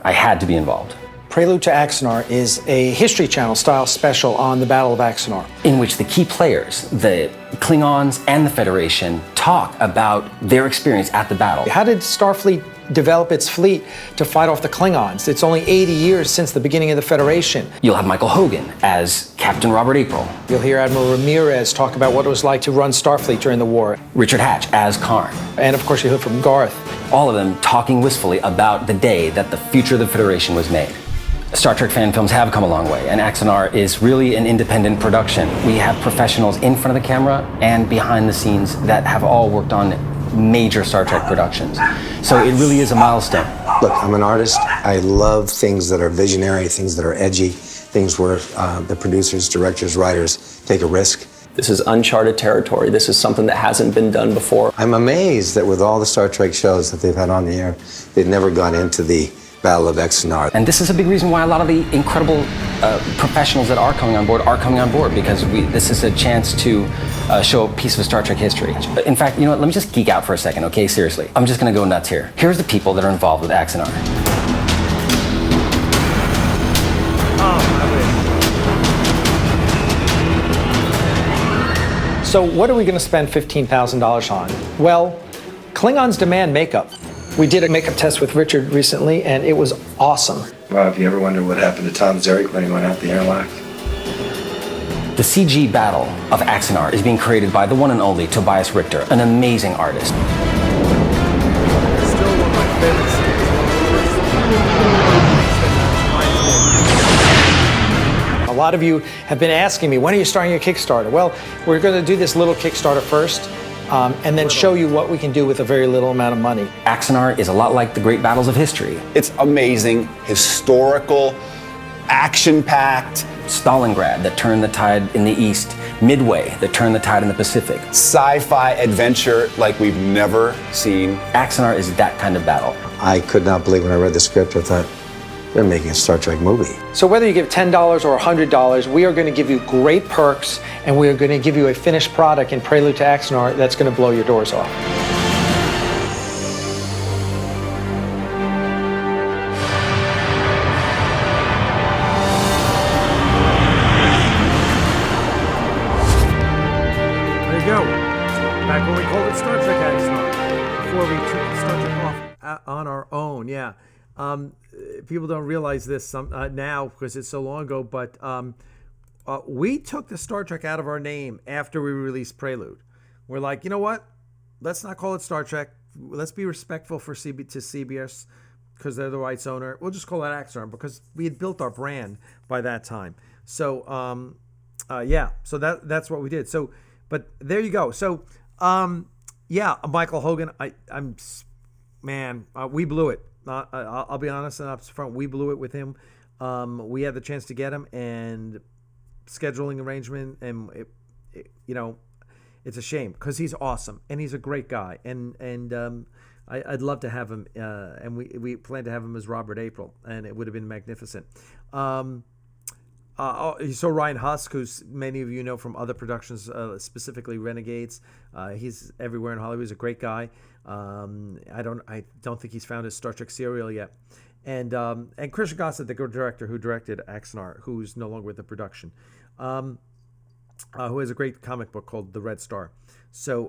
Speaker 9: I had to be involved.
Speaker 12: Prelude to Axanar is a History Channel style special on the Battle of Axanar,
Speaker 9: in which the key players, the Klingons and the Federation, talk about their experience at the battle.
Speaker 12: How did Starfleet develop its fleet to fight off the Klingons? It's only 80 years since the beginning of the Federation.
Speaker 9: You'll have Michael Hogan as Captain Robert April.
Speaker 12: You'll hear Admiral Ramirez talk about what it was like to run Starfleet during the war.
Speaker 9: Richard Hatch as Karn.
Speaker 12: And of course you heard from Garth.
Speaker 9: All of them talking wistfully about the day that the future of the Federation was made. Star Trek fan films have come a long way, and Axanar is really an independent production. We have professionals in front of the camera and behind the scenes that have all worked on major Star Trek productions. So it really is a milestone.
Speaker 8: Look, I'm an artist. I love things that are visionary, things that are edgy, things where the producers, directors, writers take a risk.
Speaker 11: This is uncharted territory. This is something that hasn't been done before.
Speaker 8: I'm amazed that with all the Star Trek shows that they've had on the air, they've never gone into the Battle of Axanar.
Speaker 9: And this is a big reason why a lot of the incredible professionals that are coming on board, because this is a chance to show a piece of Star Trek history. In fact, you know what, let me just geek out for a second, okay? Seriously. I'm just gonna go nuts here. Here's the people that are involved with Axanar.
Speaker 12: So what are we gonna spend $15,000 on? Well, Klingons demand makeup. We did a makeup test with Richard recently, and it was awesome.
Speaker 8: Well, have you ever wondered what happened to Tom Zarek when he went out the airlock?
Speaker 9: The CG battle of Axanar is being created by the one and only Tobias Richter, an amazing artist.
Speaker 2: Still one of my favorite scenes.
Speaker 12: A lot of you have been asking me, when are you starting your Kickstarter? Well, we're going to do this little Kickstarter first. And then show you what we can do with a very little amount of money.
Speaker 9: Axanar is a lot like the great battles of history.
Speaker 10: It's amazing, historical, action-packed.
Speaker 9: Stalingrad that turned the tide in the East. Midway that turned the tide in the Pacific.
Speaker 10: Sci-fi adventure like we've never seen.
Speaker 9: Axanar is that kind of battle.
Speaker 8: I could not believe when I read the script, I thought, they're making a Star Trek movie.
Speaker 12: So whether you give $10 or $100, we are going to give you great perks, and we are going to give you a finished product in Prelude to Axanar that's going to blow your doors off.
Speaker 2: There you go. Back when we called it Star Trek Axanar, before we took Star Trek off on our own, yeah. People don't realize this now because it's so long ago, but we took the Star Trek out of our name after we released Prelude. We're like, you know what? Let's not call it Star Trek. Let's be respectful to CBS because they're the rights owner. We'll just call it Axanar because we had built our brand by that time. So, yeah, so that's what we did. So, but there you go. So, yeah, Michael Hogan, we blew it. I'll be honest and up front, we blew it with him. We had the chance to get him, and scheduling arrangement, and it's a shame because he's awesome and he's a great guy, and I'd love to have him, and we plan to have him as Robert April, and it would have been magnificent. You saw Ryan Husk, who's many of you know from other productions, specifically Renegades. He's everywhere in Hollywood. He's a great guy. I don't think he's found his Star Trek serial yet. And Christian Gossett, the director who directed Axanar, who's no longer with the production. who has a great comic book called The Red Star. So,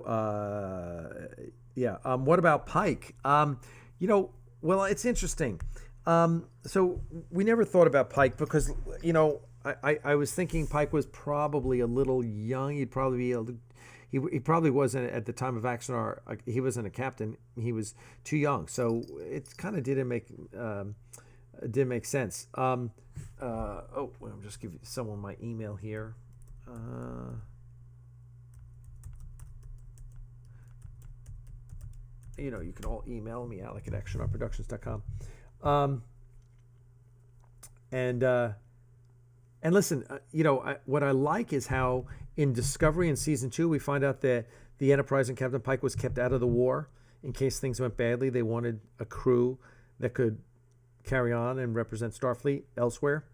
Speaker 2: what about Pike? Well, it's interesting. So we never thought about Pike because, I was thinking Pike was probably a little young. He'd probably be he probably wasn't at the time of Axanar. He wasn't a captain. He was too young. So it kind of didn't make sense. I'm just giving someone my email here. You can all email me, Alec at axanarproductions.com. And listen, what I like is how in Discovery in season 2, we find out that the Enterprise and Captain Pike was kept out of the war in case things went badly. They wanted a crew that could carry on and represent Starfleet elsewhere.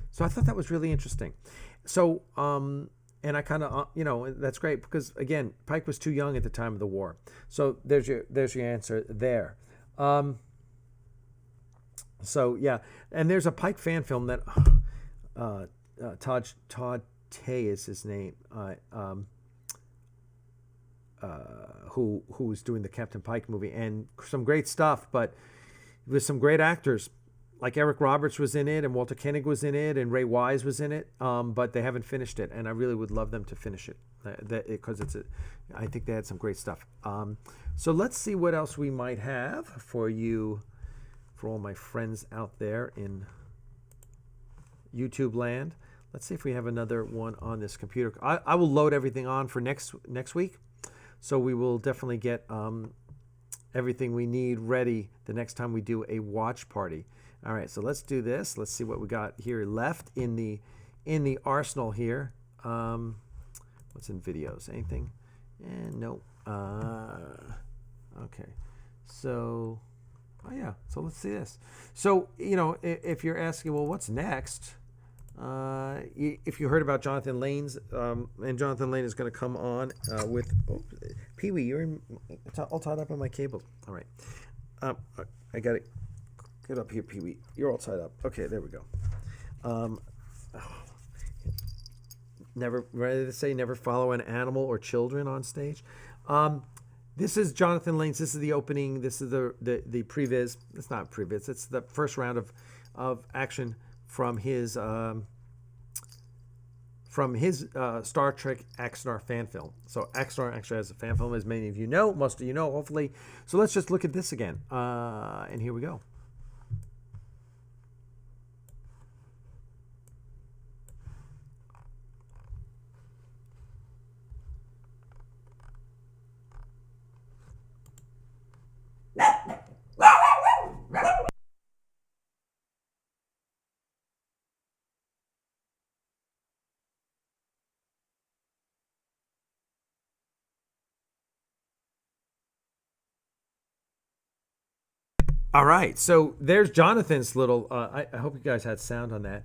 Speaker 2: So I thought that was really interesting. So, and I kind of, that's great because again, Pike was too young at the time of the war. So there's your answer there. So yeah, and there's a Pike fan film that Todd Tay is his name, who was doing the Captain Pike movie, and some great stuff, but with some great actors. Like Eric Roberts was in it, and Walter Koenig was in it, and Ray Wise was in it, but they haven't finished it, and I really would love them to finish it because I think they had some great stuff. So let's see what else we might have for you, for all my friends out there in YouTube land. Let's see if we have another one on this computer. I will load everything on for next week, so we will definitely get everything we need ready the next time we do a watch party. All right, so let's do this. Let's see what we got here left in the arsenal here. What's in videos? Anything? No. Okay. So, so let's see this. So, if you're asking, well, what's next? If you heard about Jonathan Lane's, and Jonathan Lane is going to come on with Pee-wee. You're all tied up on my cable. All right. I got it. Get up here, Pee-wee. You're all tied up. Okay, there we go. Never follow an animal or children on stage. This is Jonathan Lane's. This is the opening. This is the previs. It's not previs. It's the first round of action from his Star Trek Axanar fan film. So Axanar actually has a fan film, as many of you know, most of you know, hopefully. So let's just look at this again. And here we go. All right, so there's Jonathan's little. I hope you guys had sound on that.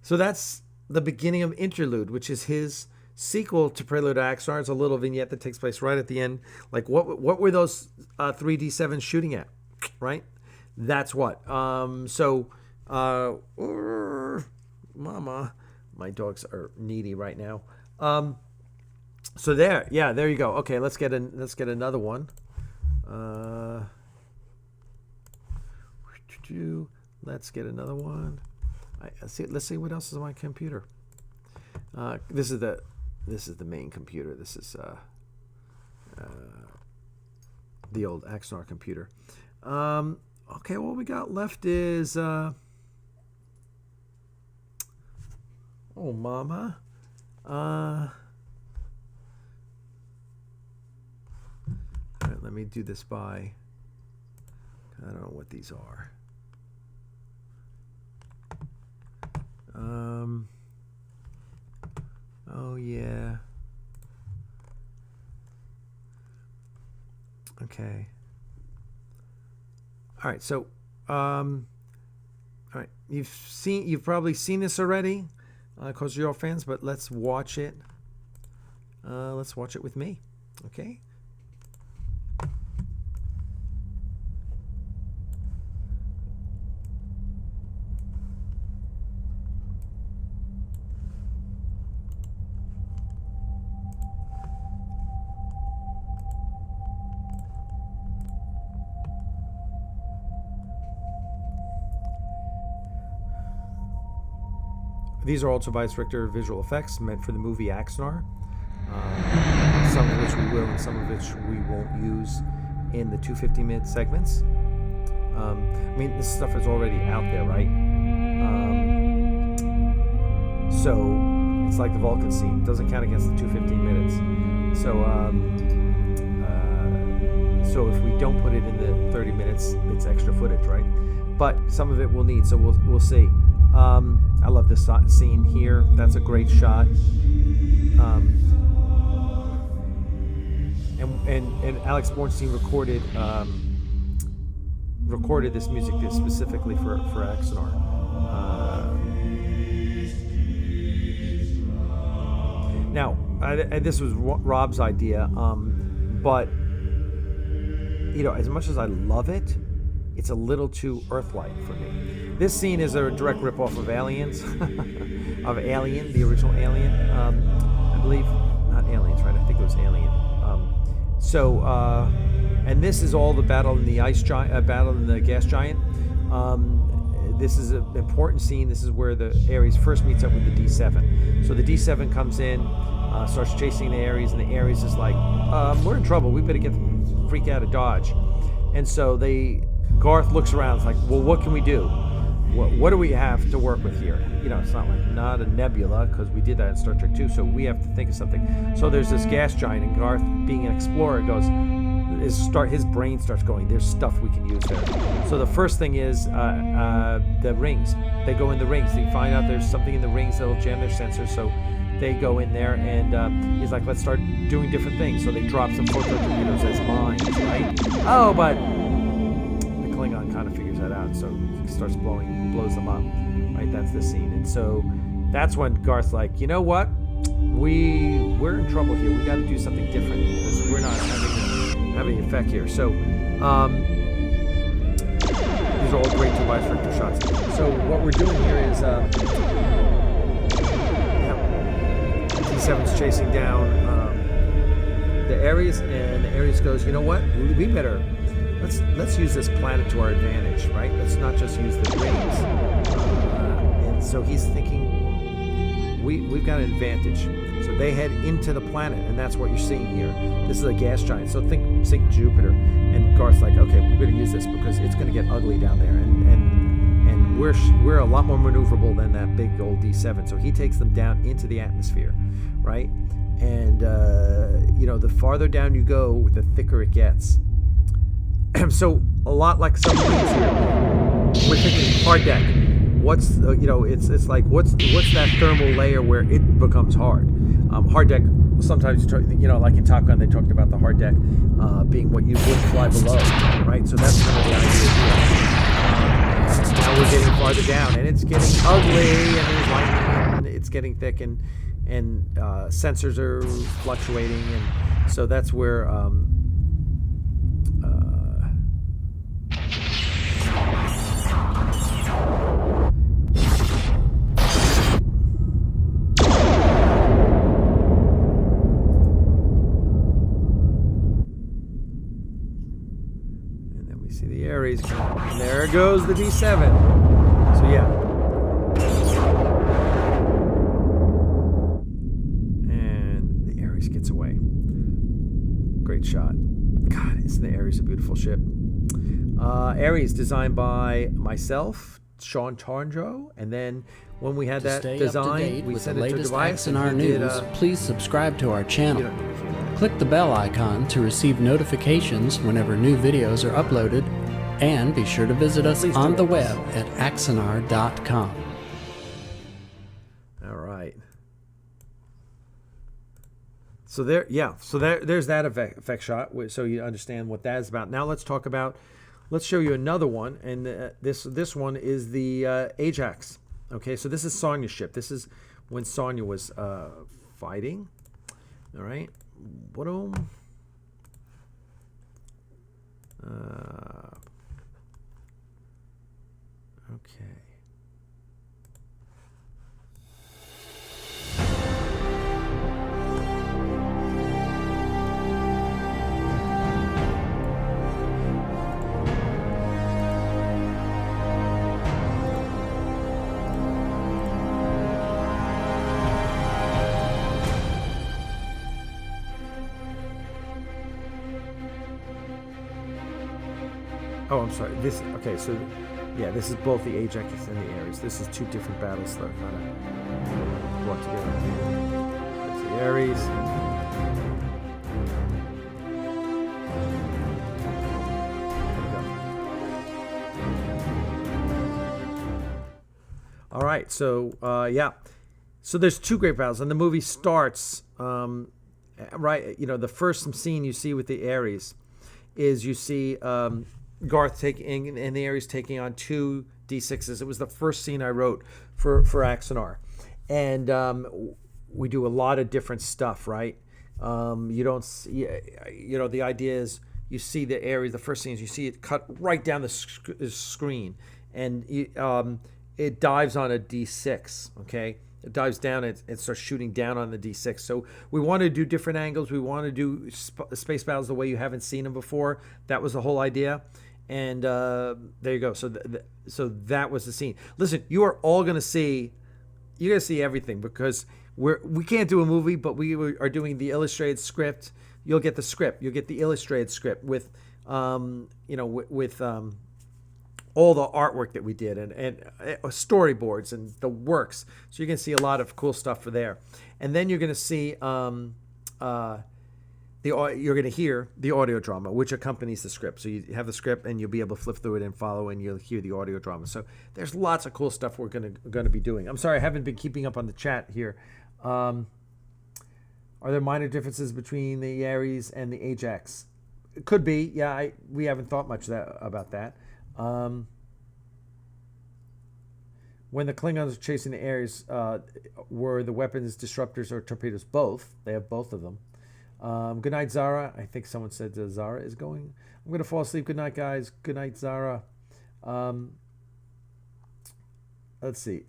Speaker 2: So that's the beginning of Interlude, which is his sequel to Prelude to Axanar. It's a little vignette that takes place right at the end. Like what were those 3D7s shooting at? Right, that's what. Mama, my dogs are needy right now. So there you go. Okay, let's get another one. Let's get another one. Let's see what else is on my computer. This is the main computer. This is the old Axanar computer. Okay, what we got left is oh mama. All right, let me do this by, I don't know what these are. Oh yeah. Okay. All right, so all right, you've probably seen this already because you're all fans, but let's watch it. Let's watch it with me. Okay. These are also by Richter visual effects meant for the movie Axanar. Some of which we will and some of which we won't use in the 250-minute segments. I mean, this stuff is already out there, right? So it's like the Vulcan scene. It doesn't count against the 215 minutes. So if we don't put it in the 30 minutes, it's extra footage, right? But some of it we'll need, so we'll see. I love this scene here. That's a great shot. And Alex Bornstein recorded this music specifically for Axanar. Now, this was Rob's idea, but as much as I love it, it's a little too Earth-like for me. This scene is a direct rip-off of Aliens, of Alien, the original Alien. I believe, not Aliens, right? I think it was Alien. And this is all the battle in the battle in the gas giant. This is an important scene. This is where the Ares first meets up with the D7. So the D7 comes in, starts chasing the Ares, and the Ares is like, we're in trouble. We better get the freak out of Dodge. And so Garth looks around. It's like, well, what can we do? What do we have to work with here? It's not a nebula, because we did that in Star Trek 2, so we have to think of something. So there's this gas giant, and Garth, being an explorer, his brain starts going, there's stuff we can use there. So the first thing is the rings. They go in the rings. They find out there's something in the rings that'll jam their sensors, so they go in there, and he's like, let's start doing different things. So they drop some photon torpedoes as mines, right? Oh, but the Klingon kind of figures that out, so he starts blows them up, right? That's the scene. And so that's when Garth's like, you know what? We're in trouble here. We got to do something different, because we're not having effect here. So these are all great Tobias Richter shots. So what we're doing here is T7's chasing down the Ares, and the Ares goes, you know what? We better let's use this planet to our advantage, right? Let's not just use the rings. And so he's thinking, we've got an advantage. So they head into the planet, and that's what you're seeing here. This is a gas giant. So think Jupiter. And Garth's like, okay, we're going to use this because it's going to get ugly down there, and we're a lot more maneuverable than that big old D7. So he takes them down into the atmosphere, right? And the farther down you go, the thicker it gets. So a lot like some of these here, we're thinking hard deck. What's it's like what's that thermal layer where it becomes hard? Hard deck. Sometimes like in Top Gun, they talked about the hard deck being what you would fly below, right? So that's kind of the idea here. Now we're getting farther down, and it's getting ugly, and there's lightning, and it's getting thick, and sensors are fluctuating, and so that's where. See the Ares, and there goes the D7. So yeah. And the Ares gets away. Great shot. God, isn't the Ares a beautiful ship? Ares designed by myself, Sean Tarnjo, and then when we had that design, we sent it to Tobias.
Speaker 13: Axanar news, please subscribe to our channel. Click the bell icon to receive notifications whenever new videos are uploaded, and be sure to visit us on the web at axanar.com.
Speaker 2: All right. So there's that effect shot, so you understand what that is about. Now let's show you another one, and this one is the Ajax. Okay, so this is Sonya's ship. This is when Sonya was fighting. All right. Okay. Oh, I'm sorry. This okay. So, yeah, this is both the Ajax and the Ares. This is two different battles that are kind of brought together. It's the Ares. All right. So, yeah. So there's two great battles, and the movie starts right. The first scene you see with the Ares is you see Garth taking and the Ares taking on two D6s. It was the first scene I wrote for Axanar, and we do a lot of different stuff. Right? You don't see, the idea is you see the Ares. The first scene is you see it cut right down the screen, and it dives on a D6. Okay. It dives down and it starts shooting down on the D6. So we want to do different angles. We want to do space battles the way you haven't seen them before. That was the whole idea. And there you go. So so that was the scene. Listen, you are all going to see, you're going to see everything because we can't do a movie, but we are doing the illustrated script. You'll get the script. You'll get the illustrated script with, with all the artwork that we did and storyboards and the works. So you're going to see a lot of cool stuff for there. And then you're going to see, you're going to hear the audio drama, which accompanies the script. So you have the script and you'll be able to flip through it and follow, and you'll hear the audio drama. So there's lots of cool stuff we're going to be doing. I'm sorry, I haven't been keeping up on the chat here. Are there minor differences between the Ares and the Ajax? It could be. Yeah, we haven't thought much about that. When the Klingons are chasing the Ares, were the weapons disruptors or torpedoes? Both. They have both of them. Good night, Zara. I think someone said Zara is going. I'm going to fall asleep. Good night, guys. Good night, Zara. Let's see.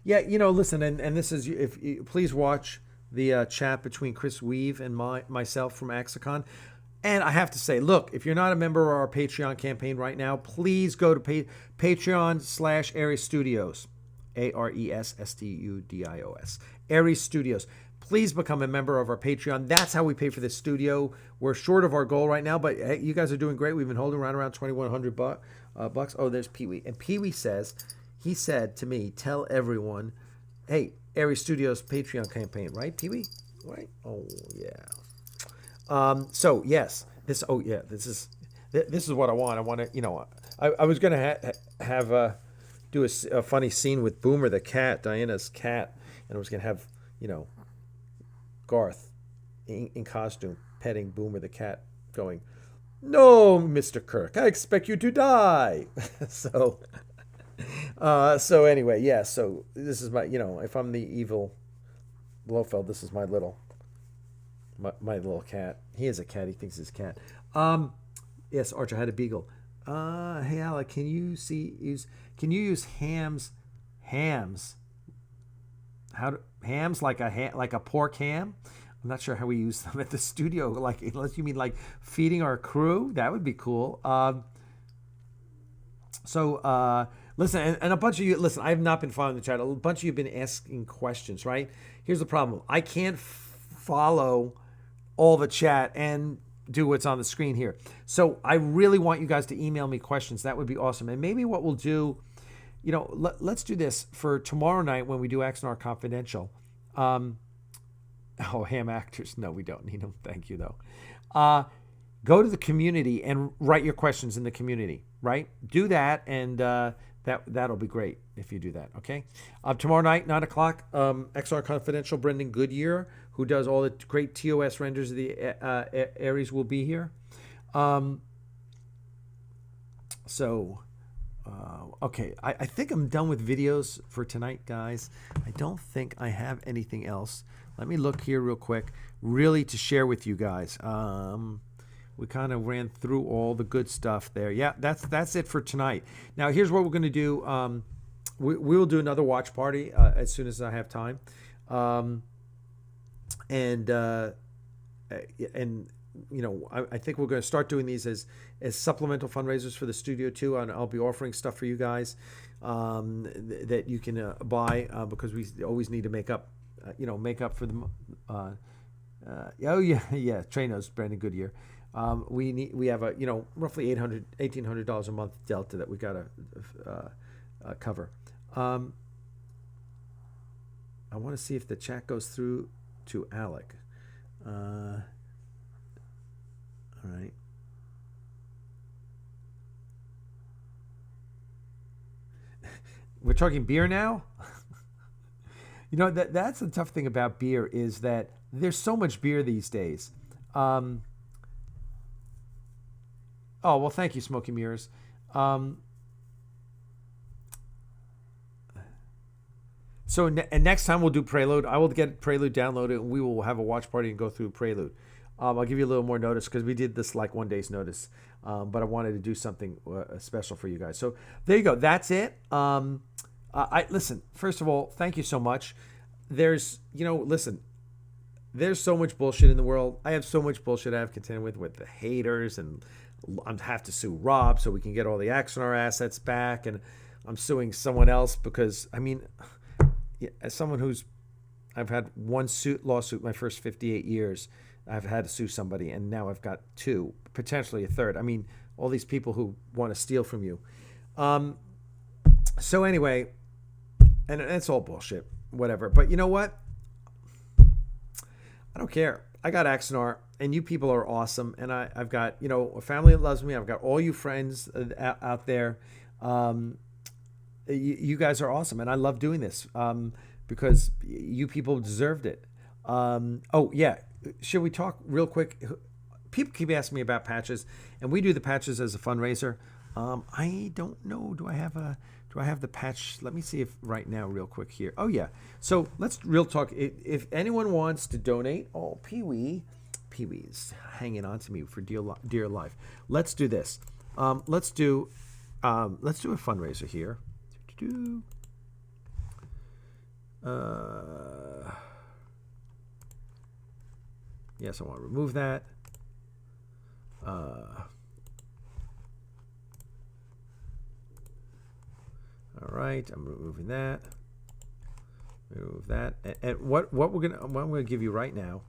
Speaker 2: Yeah, listen, and this is, if you, please watch the chat between Chris Weave and myself from Axicon. And I have to say, look, if you're not a member of our Patreon campaign right now, please go to Patreon/Ares Studios, ARESSTUDIOS, Ares Studios. Please become a member of our Patreon. That's how we pay for this studio. We're short of our goal right now, but hey, you guys are doing great. We've been holding around $2,100 bucks. Oh, there's Pee-wee. And Pee-wee says, he said to me, tell everyone, hey, Ares Studios Patreon campaign, right, Pee-wee? Right? Oh, yeah. So yes, this is what I want. I want to, I was going to have do a funny scene with Boomer the cat, Diana's cat, and I was going to have, Garth in costume petting Boomer the cat going, no, Mr. Kirk, I expect you to die. So anyway, yeah, so this is my, if I'm the evil Blofeld, this is my little cat. He is a cat. He thinks he's a cat. Yes, Archer had a beagle. Hey Alec, can you use hams? Hams like a pork ham? I'm not sure how we use them at the studio. Like, unless you mean like feeding our crew, that would be cool. Listen, and a bunch of you, listen, I have not been following the chat. A bunch of you have been asking questions, right? Here's the problem. I can't follow all the chat and do what's on the screen here. So I really want you guys to email me questions. That would be awesome. And maybe what we'll do, let's do this for tomorrow night when we do Axanar Confidential. Ham actors. No, we don't need them. Thank you, though. Go to the community and write your questions in the community, right? Do that, and that'll be great if you do that, okay? Tomorrow night, 9 o'clock, XR Confidential, Brendan Goodyear, who does all the great TOS renders of the Ares, will be here. Okay, I think I'm done with videos for tonight, guys. I don't think I have anything else. Let me look here real quick, really to share with you guys. We kind of ran through all the good stuff there. Yeah, that's it for tonight. Now, here's what we're going to do. We will do another watch party as soon as I have time. I think we're going to start doing these as supplemental fundraisers for the studio too, and I'll be offering stuff for you guys that you can buy because we always need to make up for the. Trainos, Brandon Goodyear. We have a roughly $1,800 a month delta that we got to cover. I want to see if the chat goes through to Alec. All right. We're talking beer now. That's the tough thing about beer is that there's so much beer these days. Oh, well, thank you, Smoky Mirrors. So next time we'll do Prelude. I will get Prelude downloaded, and we will have a watch party and go through Prelude. I'll give you a little more notice because we did this like 1 day's notice, but I wanted to do something special for you guys. So there you go. That's it. Listen. First of all, thank you so much. There's so much bullshit in the world. I have so much bullshit I have to contend with the haters, and I have to sue Rob so we can get all the Axanar assets back, and I'm suing someone else because as someone I've had one lawsuit my first 58 years. I've had to sue somebody, and now I've got two, potentially a third. I mean, all these people who want to steal from you. So anyway, and it's all bullshit, whatever. But you know what? I don't care. I got Axanar, and you people are awesome, and I've got a family that loves me. I've got all you friends out there. You guys are awesome, and I love doing this because you people deserved it. Oh yeah. Should we talk real quick? People keep asking me about patches, and we do the patches as a fundraiser. I don't know. Do I have the patch? Let me see if right now, real quick here. Oh yeah. So let's real talk. If anyone wants to donate, Pee-wee's hanging on to me for dear life. Let's do this. Let's do a fundraiser here. Yes, I want to remove that. All right, I'm removing that. Remove that. And what I'm gonna give you right now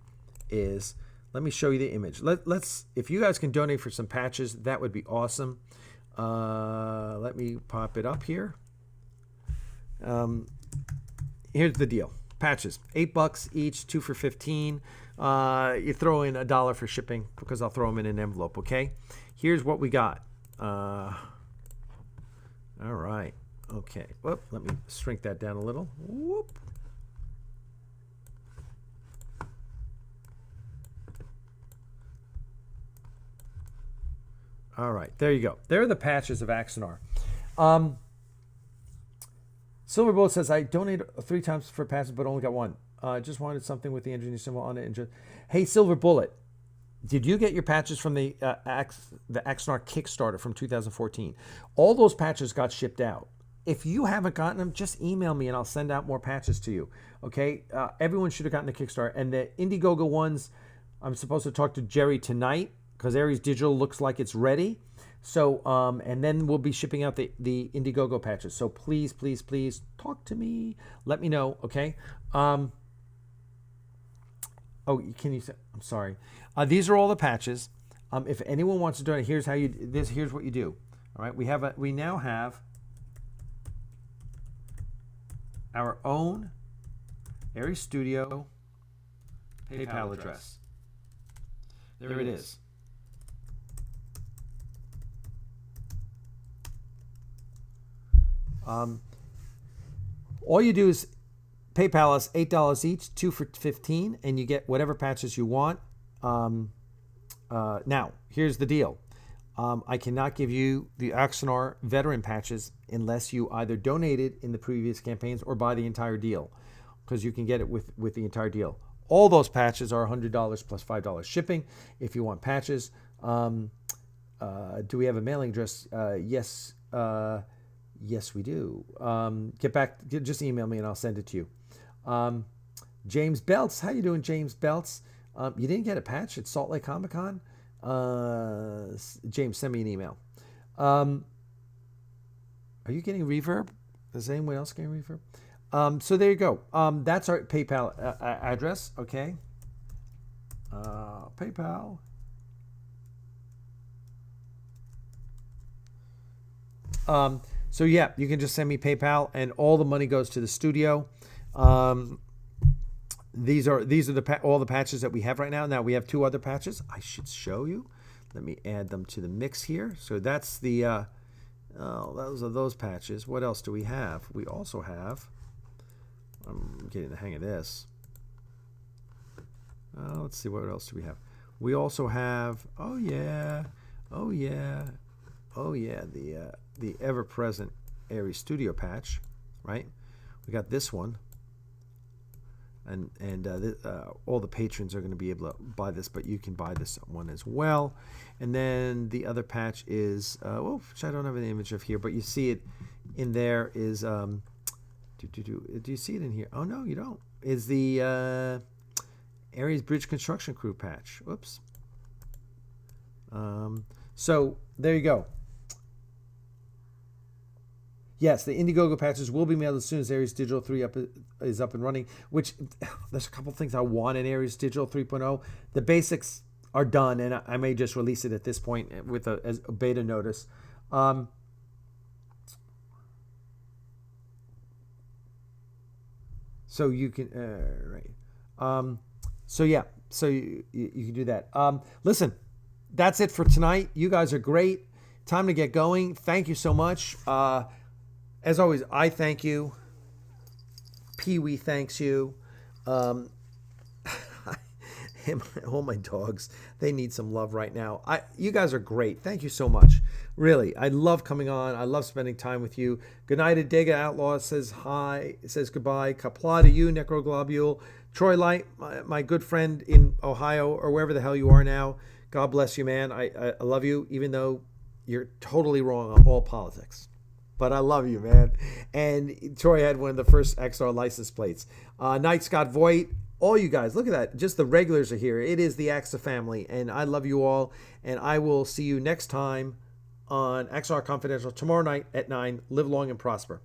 Speaker 2: is, let me show you the image. Let's if you guys can donate for some patches, that would be awesome. Let me pop it up here. Here's the deal. Patches, $8 each, 2 for $15. You throw in $1 for shipping because I'll throw them in an envelope. Okay. Here's what we got. All right. Okay. Whoop. Let me shrink that down a little. Whoop. All right. There you go. There are the patches of Axanar. Silver Bullet says, I donated 3 times for patches, but only got 1. Just wanted something with the engineer symbol on it. Hey, Silver Bullet, did you get your patches from the Axanar Kickstarter from 2014? All those patches got shipped out. If you haven't gotten them, just email me and I'll send out more patches to you. Okay? Everyone should have gotten the Kickstarter. And the Indiegogo ones, I'm supposed to talk to Jerry tonight because Aries Digital looks like it's ready. So, and then we'll be shipping out the Indiegogo patches. So please, please, please talk to me. Let me know, okay? Oh, can you say? I'm sorry. These are all the patches. If anyone wants to donate, here's how you. Here's what you do. All right, we now have our own Aries Studio PayPal address. There it is. All you do is PayPal us $8 each, 2 for $15, and you get whatever patches you want. Now, here's the deal. I cannot give you the Axanar veteran patches unless you either donated in the previous campaigns or buy the entire deal, because you can get it with the entire deal. All those patches are $100 plus $5 shipping if you want patches. Do we have a mailing address? Yes. Yes, we do. Just email me and I'll send it to you. James Belts, how you doing, James Belts? You didn't get a patch at Salt Lake Comic Con? James, send me an email. Are you getting reverb? Is anyone else getting reverb? So there you go. That's our PayPal address. Okay. PayPal. So yeah, you can just send me PayPal, and all the money goes to the studio. These are all the patches that we have right now. Now we have 2 other patches. I should show you. Let me add them to the mix here. So that's the those are those patches. What else do we have? We also have. I'm getting the hang of this. Let's see, what else do we have? We also have. Oh yeah, the ever-present Aries Studio patch, right? We got this one. And all the patrons are going to be able to buy this, but you can buy this one as well. And then the other patch is, which I don't have an image of here, but you see it in there is, do you see it in here? Oh, no, you don't. Is the Aries Bridge Construction Crew patch. Whoops. So there you go. Yes, the Indiegogo patches will be mailed as soon as Aries Digital 3 is up and running, which there's a couple things I want in Aries Digital 3.0. The basics are done, and I may just release it at this point with as a beta notice. So you can, right. So yeah, so you can do that. Listen, that's it for tonight. You guys are great. Time to get going. Thank you so much. As always, I thank you. Pee-wee thanks you. All my dogs, they need some love right now. You guys are great. Thank you so much. Really, I love coming on. I love spending time with you. Good night, Adega Outlaw says hi, says goodbye. Kapla to you, Necroglobule. Troy Light, my good friend in Ohio or wherever the hell you are now. God bless you, man. I love you, even though you're totally wrong on all politics. But I love you, man. And Troy had one of the first XR license plates. Night Scott Voigt, all you guys, look at that. Just the regulars are here. It is the AXA family, and I love you all. And I will see you next time on XR Confidential tomorrow night at 9. Live long and prosper.